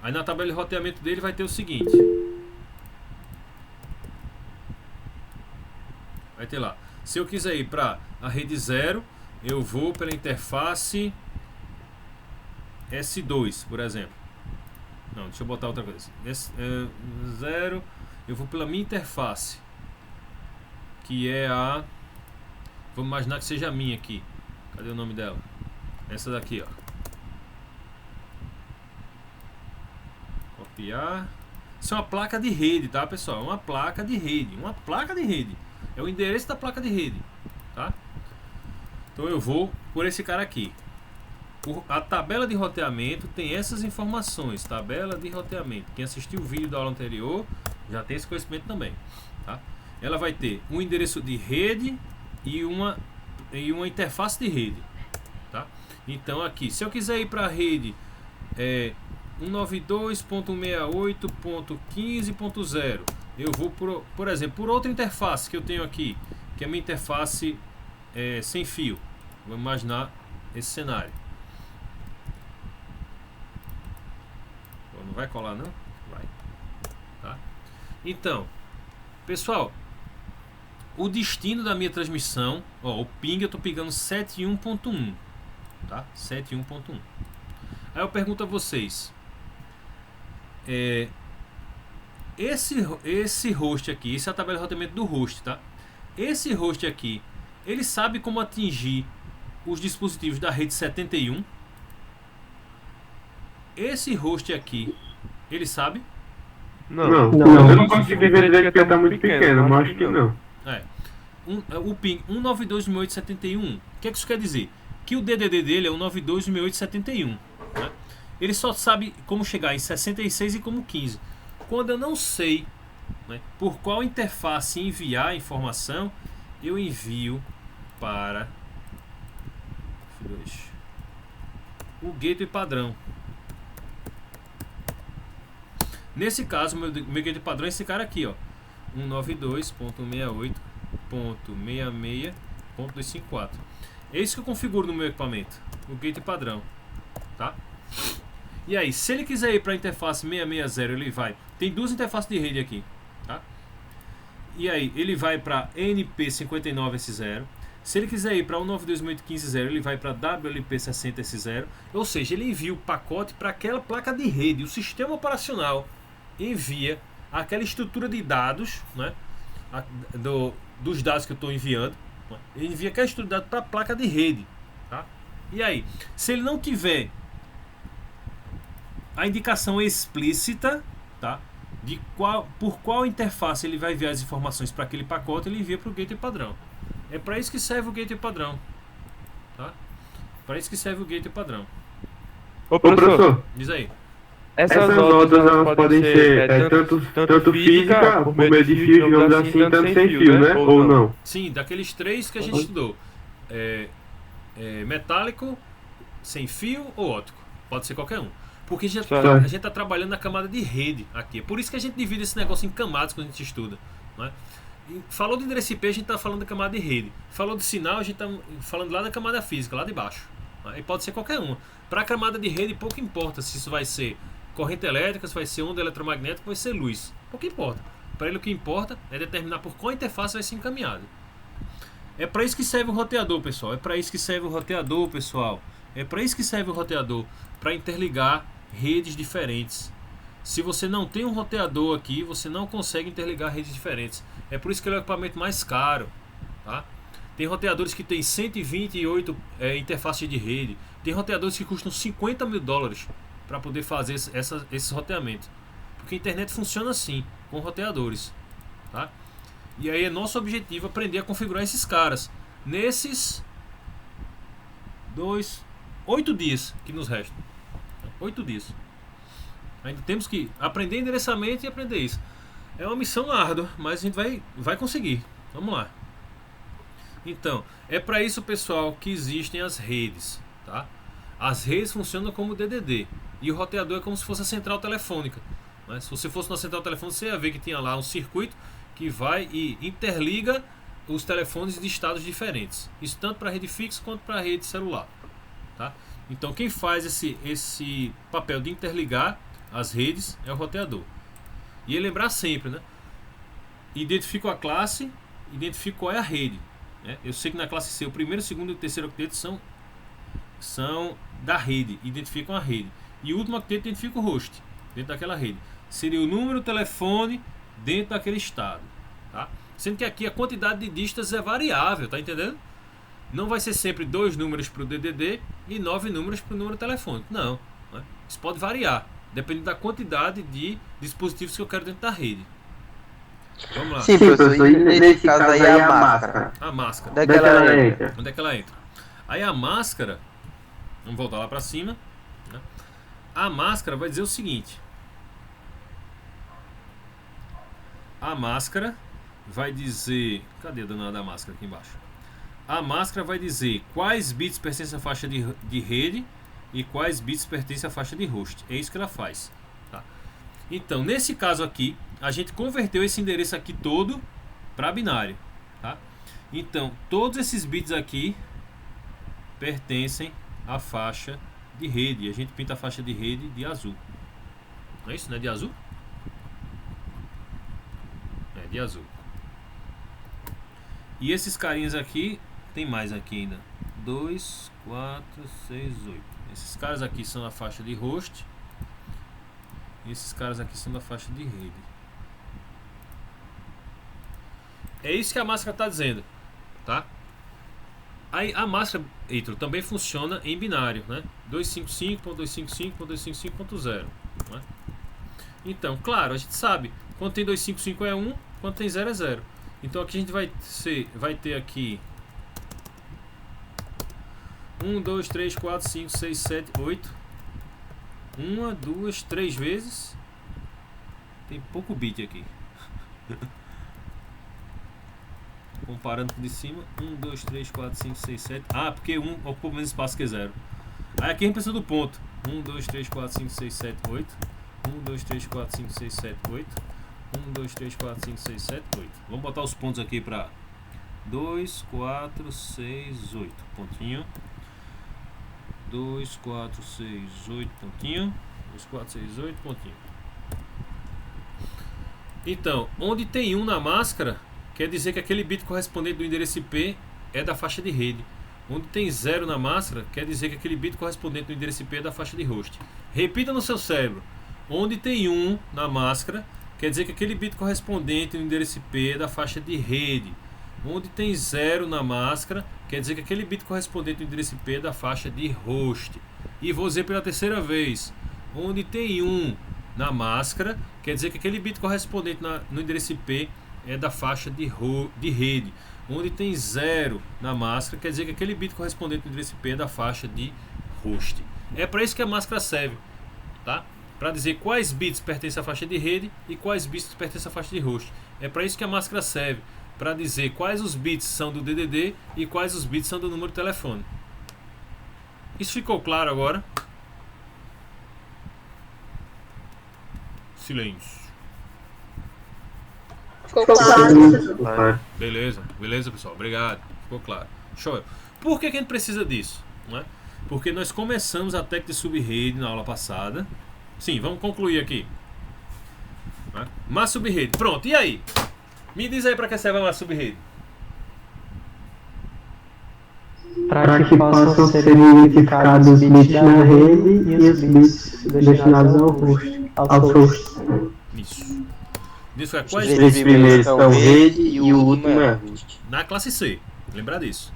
Aí na tabela de roteamento dele vai ter o seguinte. Vai ter lá. Se eu quiser ir para a rede 0, eu vou pela interface S2, por exemplo. Não, deixa eu botar outra coisa. 0, eu vou pela minha interface, que é a... Vamos imaginar que seja a minha aqui. Cadê o nome dela? Essa daqui, ó. Copiar. Isso é uma placa de rede, tá, pessoal? Uma placa de rede. Uma placa de rede. É o endereço da placa de rede, tá? Então eu vou por esse cara aqui. A tabela de roteamento tem essas informações. Tabela de roteamento. Quem assistiu o vídeo da aula anterior já tem esse conhecimento também, tá? Ela vai ter um endereço de rede e uma interface de rede, tá? Então aqui, se eu quiser ir para a rede 192.168.15.0, eu vou por exemplo por outra interface que eu tenho aqui, que é a minha interface sem fio. Vamos imaginar esse cenário. Não vai colar, não? Vai. Tá? Então, pessoal, o destino da minha transmissão, ó, o ping eu tô pegando 71.1, tá? 71.1. Aí eu pergunto a vocês, esse host aqui, essa é a tabela de roteamento do host, tá? Esse host aqui, ele sabe como atingir os dispositivos da rede 71. Esse host aqui, ele sabe? Não. Eu não consigo ver porque tá muito pequeno, mas acho que não. O ping 192.168.71. O que isso quer dizer? Que o DDD dele é o 92.168.71, né? Ele só sabe como chegar em 66 e como 15. Quando eu não sei, né, por qual interface enviar a informação, eu envio para o gateway padrão. Nesse caso, meu gateway padrão é esse cara aqui, ó, 192.168.66.254. É isso que eu configuro no meu equipamento, o gateway padrão, tá? E aí, se ele quiser ir para a interface 660, ele vai. Tem duas interfaces de rede aqui, tá? E aí, ele vai para NP59S0. Se ele quiser ir para 192.168.15.0, ele vai para WLP60S0, ou seja, ele envia o pacote para aquela placa de rede. O sistema operacional envia aquela estrutura de dados, né, dos dados que eu estou enviando, né, ele envia aquela estrutura de dados para a placa de rede. Tá? E aí, se ele não tiver a indicação explícita, tá, de por qual interface ele vai enviar as informações para aquele pacote, ele envia para o gateway padrão. É para isso que serve o gateway padrão. Tá? Para isso que serve o gateway padrão. Ô, professor, diz aí. Essas notas elas podem ser tanto física, por meio de fio, digamos assim, tanto sem fio, né? Ou não? Sim, daqueles três que a gente estudou. Metálico, sem fio ou óptico. Pode ser qualquer um. Porque a gente está trabalhando na camada de rede aqui. É por isso que a gente divide esse negócio em camadas quando a gente estuda. Né? Falou de endereço IP, a gente está falando da camada de rede. Falou de sinal, a gente está falando lá da camada física, lá de baixo. Né? E pode ser qualquer uma. Para a camada de rede, pouco importa se isso vai ser corrente elétrica, se vai ser onda eletromagnética, vai ser luz. Pouco importa. Para ele o que importa é determinar por qual interface vai ser encaminhado. É para isso que serve o roteador, pessoal. É para isso que serve o roteador, pessoal. É para isso que serve o roteador. Para interligar redes diferentes. Se você não tem um roteador aqui, você não consegue interligar redes diferentes. É por isso que ele é o equipamento mais caro. Tá? Tem roteadores que tem 128 interfaces de rede. Tem roteadores que custam $50 mil para poder fazer esse roteamento. Porque a internet funciona assim, com roteadores. Tá? E aí é nosso objetivo aprender a configurar esses caras nesses 8 dias que nos restam. 8 dias. Ainda temos que aprender endereçamento e aprender isso. É uma missão árdua, mas a gente vai conseguir. Vamos lá. Então, é para isso, pessoal, que existem as redes. Tá? As redes funcionam como DDD. E o roteador é como se fosse a central telefônica. Mas se você fosse na central telefônica, você ia ver que tinha lá um circuito que vai e interliga os telefones de estados diferentes. Isso tanto para a rede fixa quanto para a rede celular. Tá? Então quem faz esse papel de interligar as redes é o roteador. E lembrar sempre, né? Identifico a classe, identifico qual é a rede. Né? Eu sei que na classe C o primeiro, segundo e o terceiro octeto são da rede, identificam a rede. E o último octeto identifica o host dentro daquela rede. Seria o número, o telefone dentro daquele estado. Tá? Sendo que aqui a quantidade de dígitos é variável, tá entendendo? Não vai ser sempre 2 números para o DDD e 9 números para o número telefônico. Não. Né? Isso pode variar, dependendo da quantidade de dispositivos que eu quero dentro da rede. Vamos lá. Sim, professor. E nesse caso aí é a máscara. A máscara. Onde é que ela entra? Onde é que ela entra? Aí a máscara, vamos voltar lá para cima. Né? A máscara vai dizer o seguinte. A máscara vai dizer... Cadê a danada da máscara aqui embaixo? A máscara vai dizer quais bits pertencem à faixa de rede e quais bits pertencem à faixa de host. É isso que ela faz. Tá? Então, nesse caso aqui, a gente converteu esse endereço aqui todo para binário. Tá? Então, todos esses bits aqui pertencem à faixa de rede. E a gente pinta a faixa de rede de azul. Não é isso? Não é de azul? É de azul. E esses carinhas aqui, tem mais aqui ainda. 2, 4, 6, 8. Esses caras aqui são da faixa de host. E esses caras aqui são da faixa de rede. É isso que a máscara está dizendo. Tá? Aí a máscara, Heitor, também funciona em binário, né? 255.255.255.0, né? Então, claro, a gente sabe quando tem 255 é 1, quando tem 0 é 0. Então aqui a gente vai ter aqui 1, 2, 3, 4, 5, 6, 7, 8. 1, 2, 3 vezes. Tem pouco bit aqui. Comparando com de cima. 1, 2, 3, 4, 5, 6, 7. Ah, porque 1 ocupa menos espaço que 0. Aí aqui a gente precisa do ponto. 1, 2, 3, 4, 5, 6, 7, 8. 1, 2, 3, 4, 5, 6, 7, 8. 1, 2, 3, 4, 5, 6, 7, 8. Vamos botar os pontos aqui para 2, 4, 6, 8. Pontinho. 2, 4, 6, 8. Pontinho. 2, 4, 6, 8. Pontinho. Então, onde tem 1 na máscara, quer dizer que aquele bit correspondente do endereço IP é da faixa de rede. Onde tem 0 na máscara, quer dizer que aquele bit correspondente no endereço IP é da faixa de host. Repita no seu cérebro. Onde tem 1 na máscara, quer dizer que aquele bit correspondente no endereço IP é da faixa de rede. Onde tem 0 na máscara, quer dizer que aquele bit correspondente no endereço IP é da faixa de host. E vou dizer pela terceira vez. Onde tem 1 na máscara, quer dizer que aquele bit correspondente no endereço IP é da faixa de rede. Onde tem 0 na máscara, quer dizer que aquele bit correspondente no endereço IP é da faixa de host. É para isso que a máscara serve, tá? Para dizer quais bits pertencem à faixa de rede e quais bits pertencem à faixa de host. É para isso que a máscara serve, para dizer quais os bits são do DDD e quais os bits são do número de telefone. Isso ficou claro agora? Silêncio. Ficou claro. Beleza, pessoal, obrigado, ficou claro. Show. Por que a gente precisa disso? Não é? Porque nós começamos a técnica de subrede na aula passada. Sim, vamos concluir aqui. Não é? Massa subrede, pronto, e aí? Me diz aí para que serve a massa subrede. Para que possam ser identificados os bits na rede e os bits destinados ao host. Isso. Isso é Os quais três primeiros são rede e o último é host. na classe C. Lembrar disso.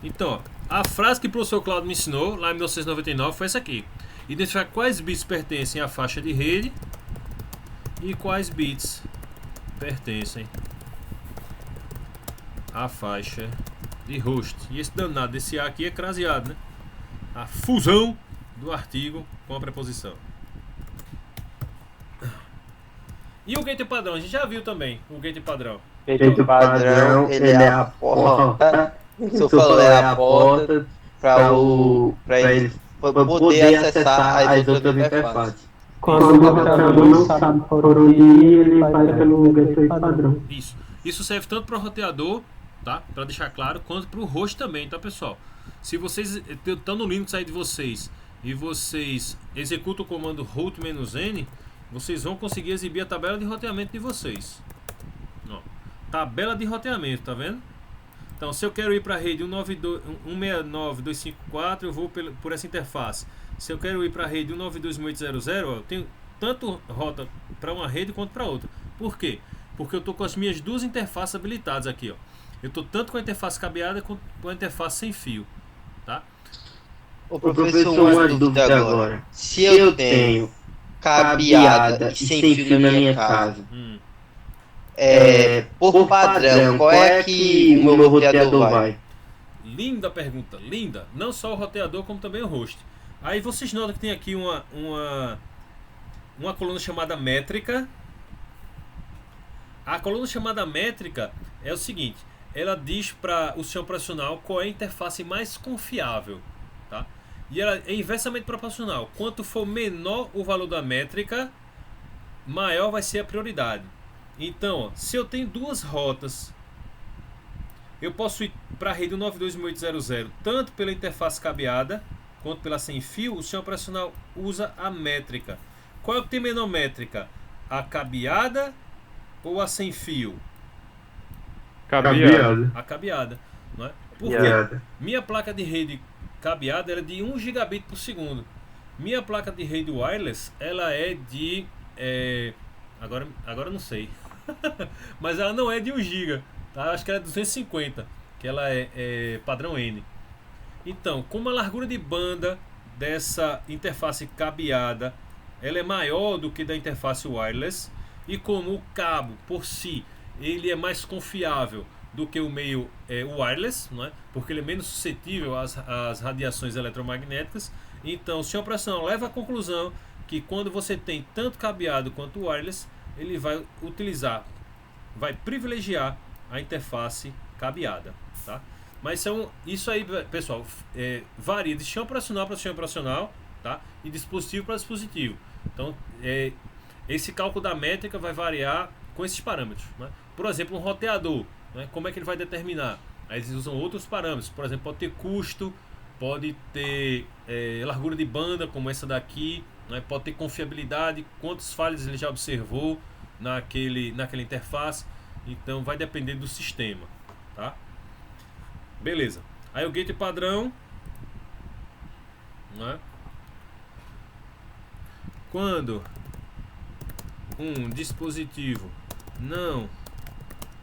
Então, ó, a frase que o professor Cláudio me ensinou lá em 1999 foi essa aqui. Identificar quais bits pertencem à faixa de rede e quais bits pertencem à faixa de host. E esse danado desse A aqui é craseado, né? A fusão do artigo com a preposição. E o gate padrão? A gente já viu também o gate padrão. Gate padrão, ele é a porta. O falou, é a porta para ele poder acessar as outras interfaces. Quando o roteador não sabe por onde ir, ele vai pelo gateway padrão. Isso serve tanto para o roteador, tá? Para deixar claro, quanto para o host também, tá, pessoal? Se vocês estão no Linux aí de vocês e vocês executam o comando root-n, vocês vão conseguir exibir a tabela de roteamento de vocês. Ó, tabela de roteamento, tá vendo? Então, se eu quero ir para a rede 169.254, eu vou por essa interface. Se eu quero ir para a rede 192.168.0.0, eu tenho tanto rota para uma rede quanto para outra. Por quê? Porque eu estou com as minhas duas interfaces habilitadas aqui, ó. Eu estou tanto com a interface cabeada quanto com a interface sem fio, tá? Ô professor, uma dúvida agora. Se eu tenho cabeada e sem fio na minha casa, por padrão, qual é que o meu roteador vai? Linda pergunta, linda. Não só o roteador, como também o host. Aí vocês notam que tem aqui uma coluna chamada métrica. A coluna chamada métrica é o seguinte: ela diz para o sistema operacional qual é a interface mais confiável, tá? E ela é inversamente proporcional. Quanto for menor o valor da métrica, maior vai ser a prioridade. Então, ó, se eu tenho duas rotas, eu posso ir para a rede 192.168.0.0 tanto pela interface cabeada quanto pela sem fio. O sistema operacional usa a métrica. Qual é o que tem menor métrica? A cabeada ou a sem fio? Cabeada. A cabeada, não é? Por quê? Minha placa de rede cabeada ela é de 1 gigabit por segundo. Minha placa de rede wireless ela é de agora eu não sei. Mas ela não é de 1 GB, tá? Acho que ela é 250, que ela é padrão N. Então, como a largura de banda dessa interface cabeada ela é maior do que da interface wireless, e como o cabo por si ele é mais confiável do que o meio wireless, não é? Porque ele é menos suscetível às radiações eletromagnéticas, então o sistema operacional leva à conclusão que quando você tem tanto cabeado quanto wireless, ele vai privilegiar a interface cabeada, tá? Mas isso aí, pessoal, varia de sistema operacional para sistema operacional, tá? E dispositivo para dispositivo. Então, esse cálculo da métrica vai variar com esses parâmetros, né? Por exemplo, um roteador, né? Como é que ele vai determinar? Aí eles usam outros parâmetros. Por exemplo, pode ter custo, pode ter largura de banda, como essa daqui, né? Pode ter confiabilidade, quantos falhas ele já observou naquela interface. Então vai depender do sistema, tá? Beleza. Aí o gateway padrão, né? Quando um dispositivo não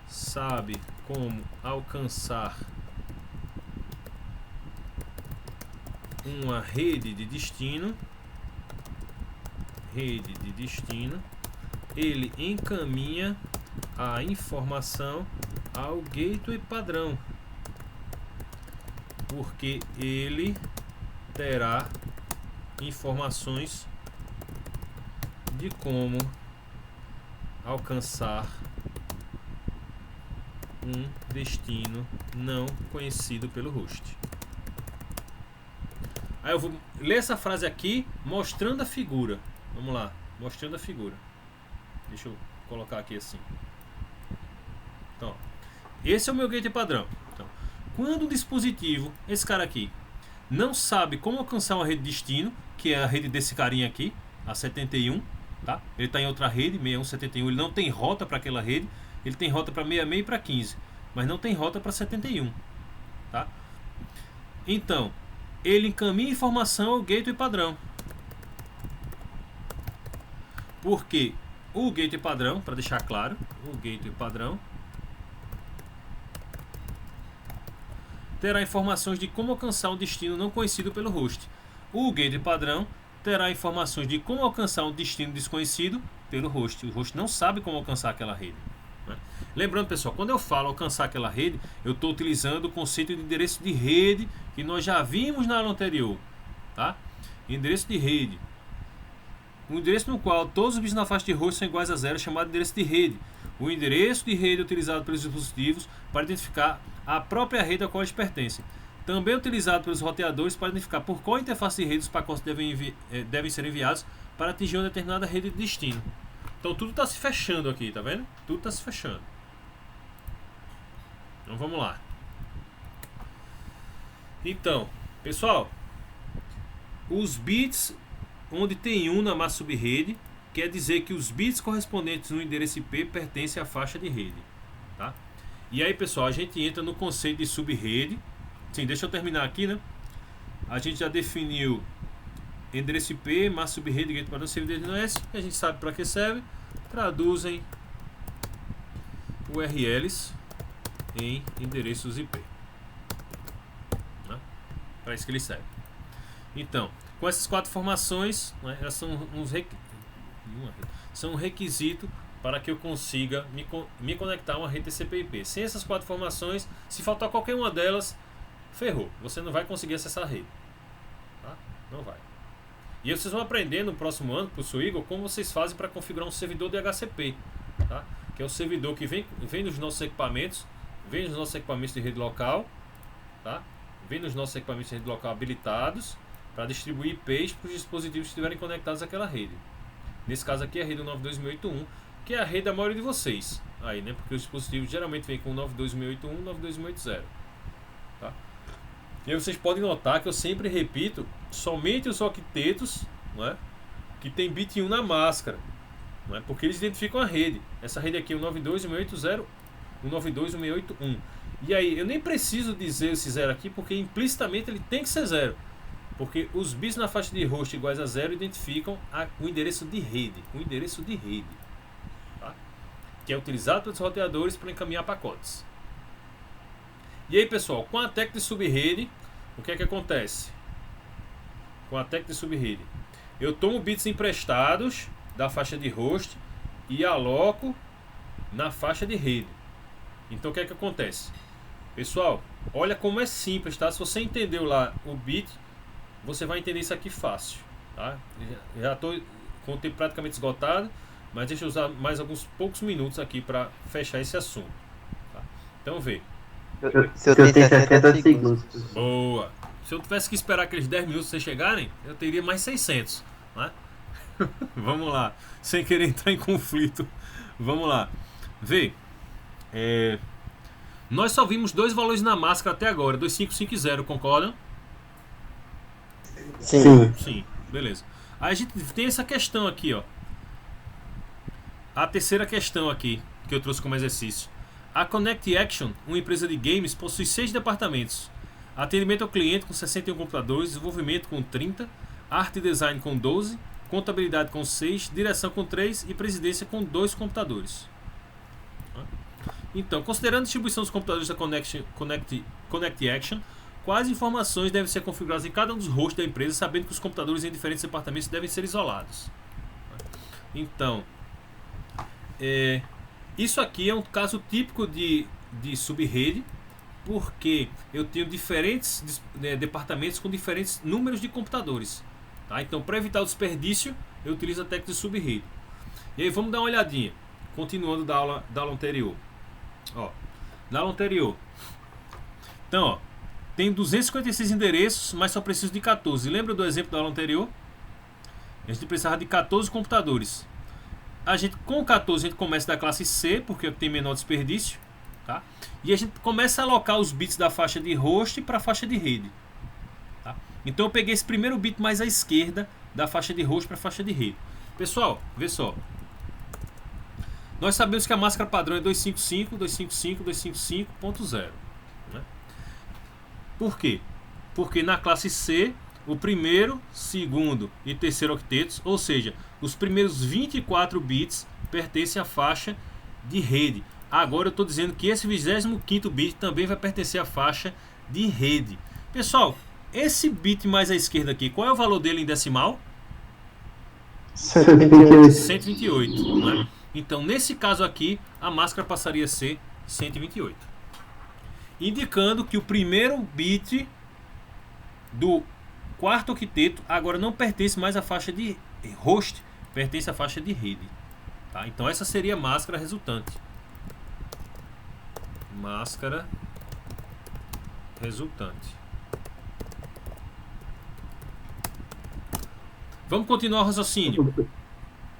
sabe como alcançar uma rede de destino, ele encaminha a informação ao gateway padrão, porque ele terá informações de como alcançar um destino não conhecido pelo host. Aí eu vou ler essa frase aqui mostrando a figura. Vamos lá, mostrando a figura. Deixa eu colocar aqui assim. Então, esse é o meu gateway padrão. Então, quando o dispositivo, esse cara aqui, não sabe como alcançar uma rede destino, que é a rede desse carinha aqui, a 71, tá? Ele está em outra rede, 6171, ele não tem rota para aquela rede, ele tem rota para 66 e para 15, mas não tem rota para 71, tá? Então, ele encaminha informação ao gateway padrão. Porque o gateway padrão, para deixar claro, o gateway padrão terá informações de como alcançar um destino não conhecido pelo host. O gateway padrão terá informações de como alcançar um destino desconhecido pelo host. O host não sabe como alcançar aquela rede, né? Lembrando, pessoal, quando eu falo alcançar aquela rede, eu estou utilizando o conceito de endereço de rede que nós já vimos na aula anterior, tá? Endereço de rede, um endereço no qual todos os bits na faixa de host são iguais a zero, é chamado endereço de rede. O endereço de rede é utilizado pelos dispositivos para identificar a própria rede a qual eles pertencem. Também é utilizado pelos roteadores para identificar por qual interface de rede os pacotes devem ser enviados para atingir uma determinada rede de destino. Então tudo está se fechando aqui, tá vendo? Tudo está se fechando. Então vamos lá. Então, pessoal, os bits onde tem 1 na massa subrede quer dizer que os bits correspondentes no endereço IP pertencem à faixa de rede, tá? E aí, pessoal, a gente entra no conceito de subrede. Sim, deixa eu terminar aqui, né? A gente já definiu endereço IP, massa subrede, gateway padrão, servidor DNS, a gente sabe para que serve. Traduzem URLs em endereços IP, né? Para isso que ele serve. Então, com essas 4 informações, né, elas são são um requisito para que eu consiga me conectar a uma rede TCP/IP. Sem essas 4 informações, se faltar qualquer uma delas, ferrou. Você não vai conseguir acessar a rede, tá? Não vai. E vocês vão aprender no próximo ano, professor Igor, como vocês fazem para configurar um servidor de DHCP, tá? Que é o servidor que vem nos nossos equipamentos, de rede local, tá? Vem nos nossos equipamentos de rede local habilitados para distribuir IPs para os dispositivos que estiverem conectados àquela rede. Nesse caso aqui é a rede 92.161, que é a rede da maioria de vocês, aí, né? Porque os dispositivos geralmente vêm com 92.161 e 92.180, tá? E aí vocês podem notar que eu sempre repito somente os octetos, não é? Que tem bit 1 na máscara, não é? Porque eles identificam a rede. Essa rede aqui é o 92.180, o 92.181. E aí eu nem preciso dizer esse 0 aqui, porque implicitamente ele tem que ser 0. Porque os bits na faixa de host iguais a 0 identificam o endereço de rede. Tá? Que é utilizado pelos roteadores para encaminhar pacotes. E aí, pessoal, com a técnica de subrede, o que é que acontece? Com a técnica de subrede, eu tomo bits emprestados da faixa de host e aloco na faixa de rede. Então o que é que acontece? Pessoal, olha como é simples, tá? Se você entendeu lá o bit, você vai entender isso aqui fácil, tá? Já estou com o tempo praticamente esgotado, mas deixa eu usar mais alguns poucos minutos aqui para fechar esse assunto, tá? Então vê. Se eu tenho 70 segundos. Boa! Se eu tivesse que esperar aqueles 10 minutos para vocês chegarem, eu teria mais 600, né? Vamos lá, sem querer entrar em conflito. Vamos lá. Vê. Nós só vimos 2 valores na máscara até agora, 2550, concordam? Sim. Sim, beleza. Aí a gente tem essa questão aqui, ó. A terceira questão aqui, que eu trouxe como exercício. A Connect Action, uma empresa de games, possui 6 departamentos. Atendimento ao cliente com 61 computadores, desenvolvimento com 30, arte e design com 12, contabilidade com 6, direção com 3 e presidência com 2 computadores. Então, considerando a distribuição dos computadores da Connect Action, quais informações devem ser configuradas em cada um dos hosts da empresa, sabendo que os computadores em diferentes departamentos devem ser isolados. Então, isso aqui é um caso típico de subrede, porque eu tenho diferentes departamentos com diferentes números de computadores. Tá? Então, para evitar o desperdício, eu utilizo a técnica de subrede. E aí, vamos dar uma olhadinha, continuando da aula anterior. Da aula anterior. Então, ó, tem 256 endereços, mas só preciso de 14. Lembra do exemplo da aula anterior? A gente precisava de 14 computadores. Com 14 a gente começa da classe C, porque tem menor desperdício. Tá? E a gente começa a alocar os bits da faixa de host para a faixa de rede. Tá? Então eu peguei esse primeiro bit mais à esquerda da faixa de host para a faixa de rede. Pessoal, vê só. Nós sabemos que a máscara padrão é 255, 255, 255.0. Né? Por quê? Porque na classe C, o primeiro, segundo e terceiro octetos, ou seja, os primeiros 24 bits pertencem à faixa de rede. Agora eu estou dizendo que esse 25º bit também vai pertencer à faixa de rede. Pessoal, esse bit mais à esquerda aqui, qual é o valor dele em decimal? 128. Né? Então, nesse caso aqui, a máscara passaria a ser 128. Indicando que o primeiro bit do quarto octeto agora não pertence mais à faixa de host, pertence à faixa de rede. Tá? Então, essa seria a máscara resultante. Máscara resultante. Vamos continuar o raciocínio.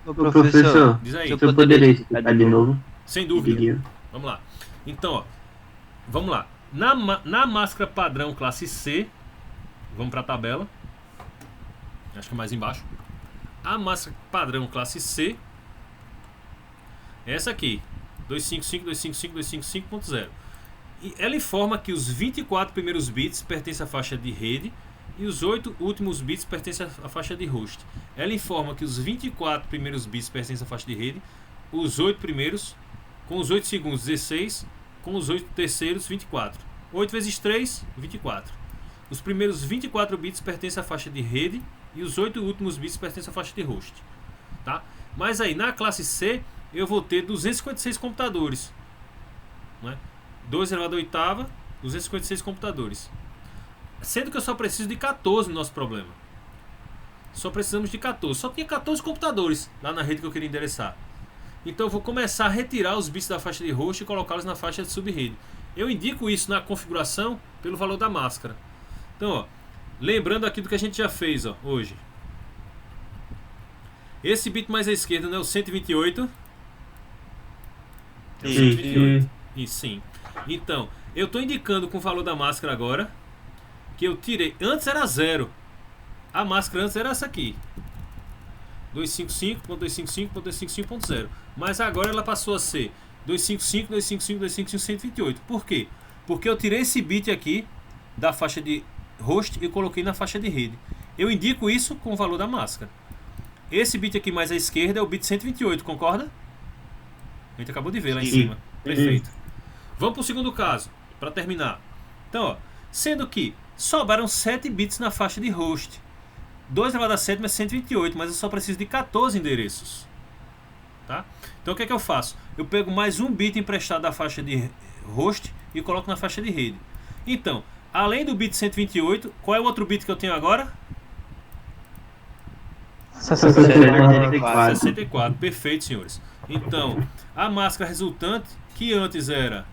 Professor, Diz aí. eu poderia explicar de novo? Sem dúvida. Vamos lá. Então, ó, vamos lá. Na máscara padrão classe C, vamos para a tabela. Acho que é mais embaixo. A máscara padrão classe C é essa aqui. 255.0. E ela informa que os 24 primeiros bits pertencem à faixa de rede e os 8 últimos bits pertencem à faixa de host. Ela informa que os 24 primeiros bits pertencem à faixa de rede, os 8 primeiros, com os 8 segundos 16, com os 8 terceiros 24. 8 vezes 3, 24. Os primeiros 24 bits pertencem à faixa de rede e os 8 últimos bits pertencem à faixa de host. Tá? Mas aí na classe C eu vou ter 256 computadores, né? 2 elevado à oitava, 256 computadores. Sendo que eu só preciso de 14 no nosso problema. Só precisamos de 14. Só tinha 14 computadores lá na rede que eu queria endereçar. Então eu vou começar a retirar os bits da faixa de host e colocá-los na faixa de subrede. Eu indico isso na configuração pelo valor da máscara. Então, ó, lembrando aqui do que a gente já fez, ó, hoje. Esse bit mais à esquerda, né, o 128. É o 128. Isso, sim. Então, eu estou indicando com o valor da máscara agora que eu tirei. Antes era 0. A máscara antes era essa aqui. 255.255.255.0. Mas agora ela passou a ser 255, 255, 255, 128. Por quê? Porque eu tirei esse bit aqui da faixa de host e coloquei na faixa de rede. Eu indico isso com o valor da máscara. Esse bit aqui mais à esquerda é o bit 128, concorda? A gente acabou de ver lá em cima. Perfeito. Vamos para o segundo caso, para terminar. Então, ó, sendo que sobraram 7 bits na faixa de host. 2 elevado a 7 é 128, mas eu só preciso de 14 endereços. Tá? Então o que é que eu faço? Eu pego mais um bit emprestado da faixa de host e coloco na faixa de rede. Então, além do bit 128, qual é o outro bit que eu tenho agora? 64. Perfeito, senhores. Então, a máscara resultante, que antes era...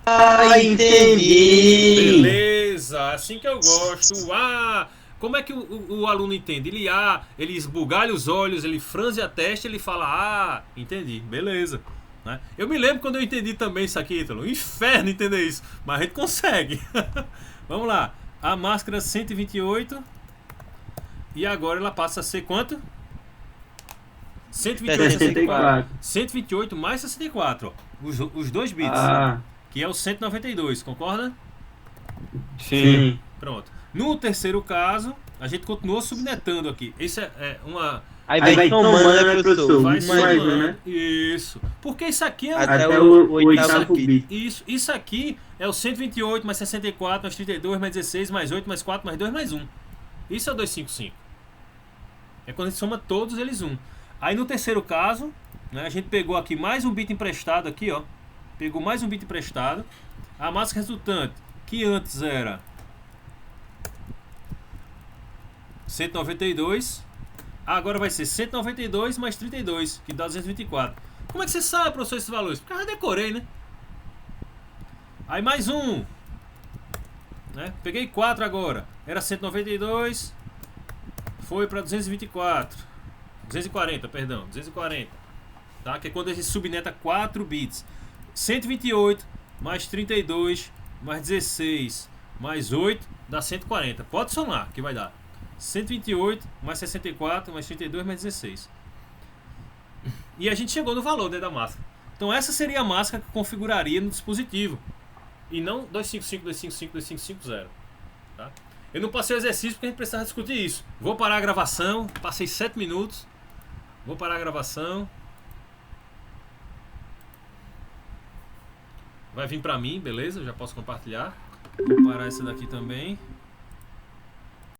Ah, entendi! Beleza, assim que eu gosto. Como é que o aluno entende? Ele esbugalha os olhos, ele franze a testa, ele fala, entendi, beleza. Né? Eu me lembro quando eu entendi também isso aqui, Ítalo. Inferno entender isso, mas a gente consegue. Vamos lá, a máscara 128 e agora ela passa a ser quanto? 128 64. 128 mais 64, ó. Os dois bits. Que é o 192, concorda? Sim. Pronto. No terceiro caso, a gente continuou subnetando aqui. Isso é uma... Aí vai tomando, né, professor? Vai Mais um, somando, né? Isso. Porque isso aqui é Até o oitavo bit. Isso aqui é o 128 mais 64 mais 32 mais 16 mais 8 mais 4 mais 2 mais 1. Isso é o 255. É quando a gente soma todos eles 1. Aí no terceiro caso, né, a gente pegou aqui mais um bit emprestado aqui, ó. Pegou mais um bit emprestado. A massa resultante, que antes era 192, agora vai ser 192 mais 32, que dá 224. Como é que você sabe, professor, esses valores? Porque eu já decorei, né? Aí mais um, né? Peguei 4 agora. Era 192, foi para 224. 240, perdão, 240. Tá? Que é quando a gente subneta 4 bits. 128 mais 32 mais 16 mais 8 dá 140. Pode somar, que vai dar 128 mais 64 mais 32 mais 16. E a gente chegou no valor, né, da máscara. Então essa seria a máscara que configuraria no dispositivo. E não 255, 255, 2550. Tá? Eu não passei o exercício porque a gente precisava discutir isso. Vou parar a gravação. Passei 7 minutos. Vou parar a gravação. Vai vir pra mim, beleza? Eu já posso compartilhar. Vou parar essa daqui também.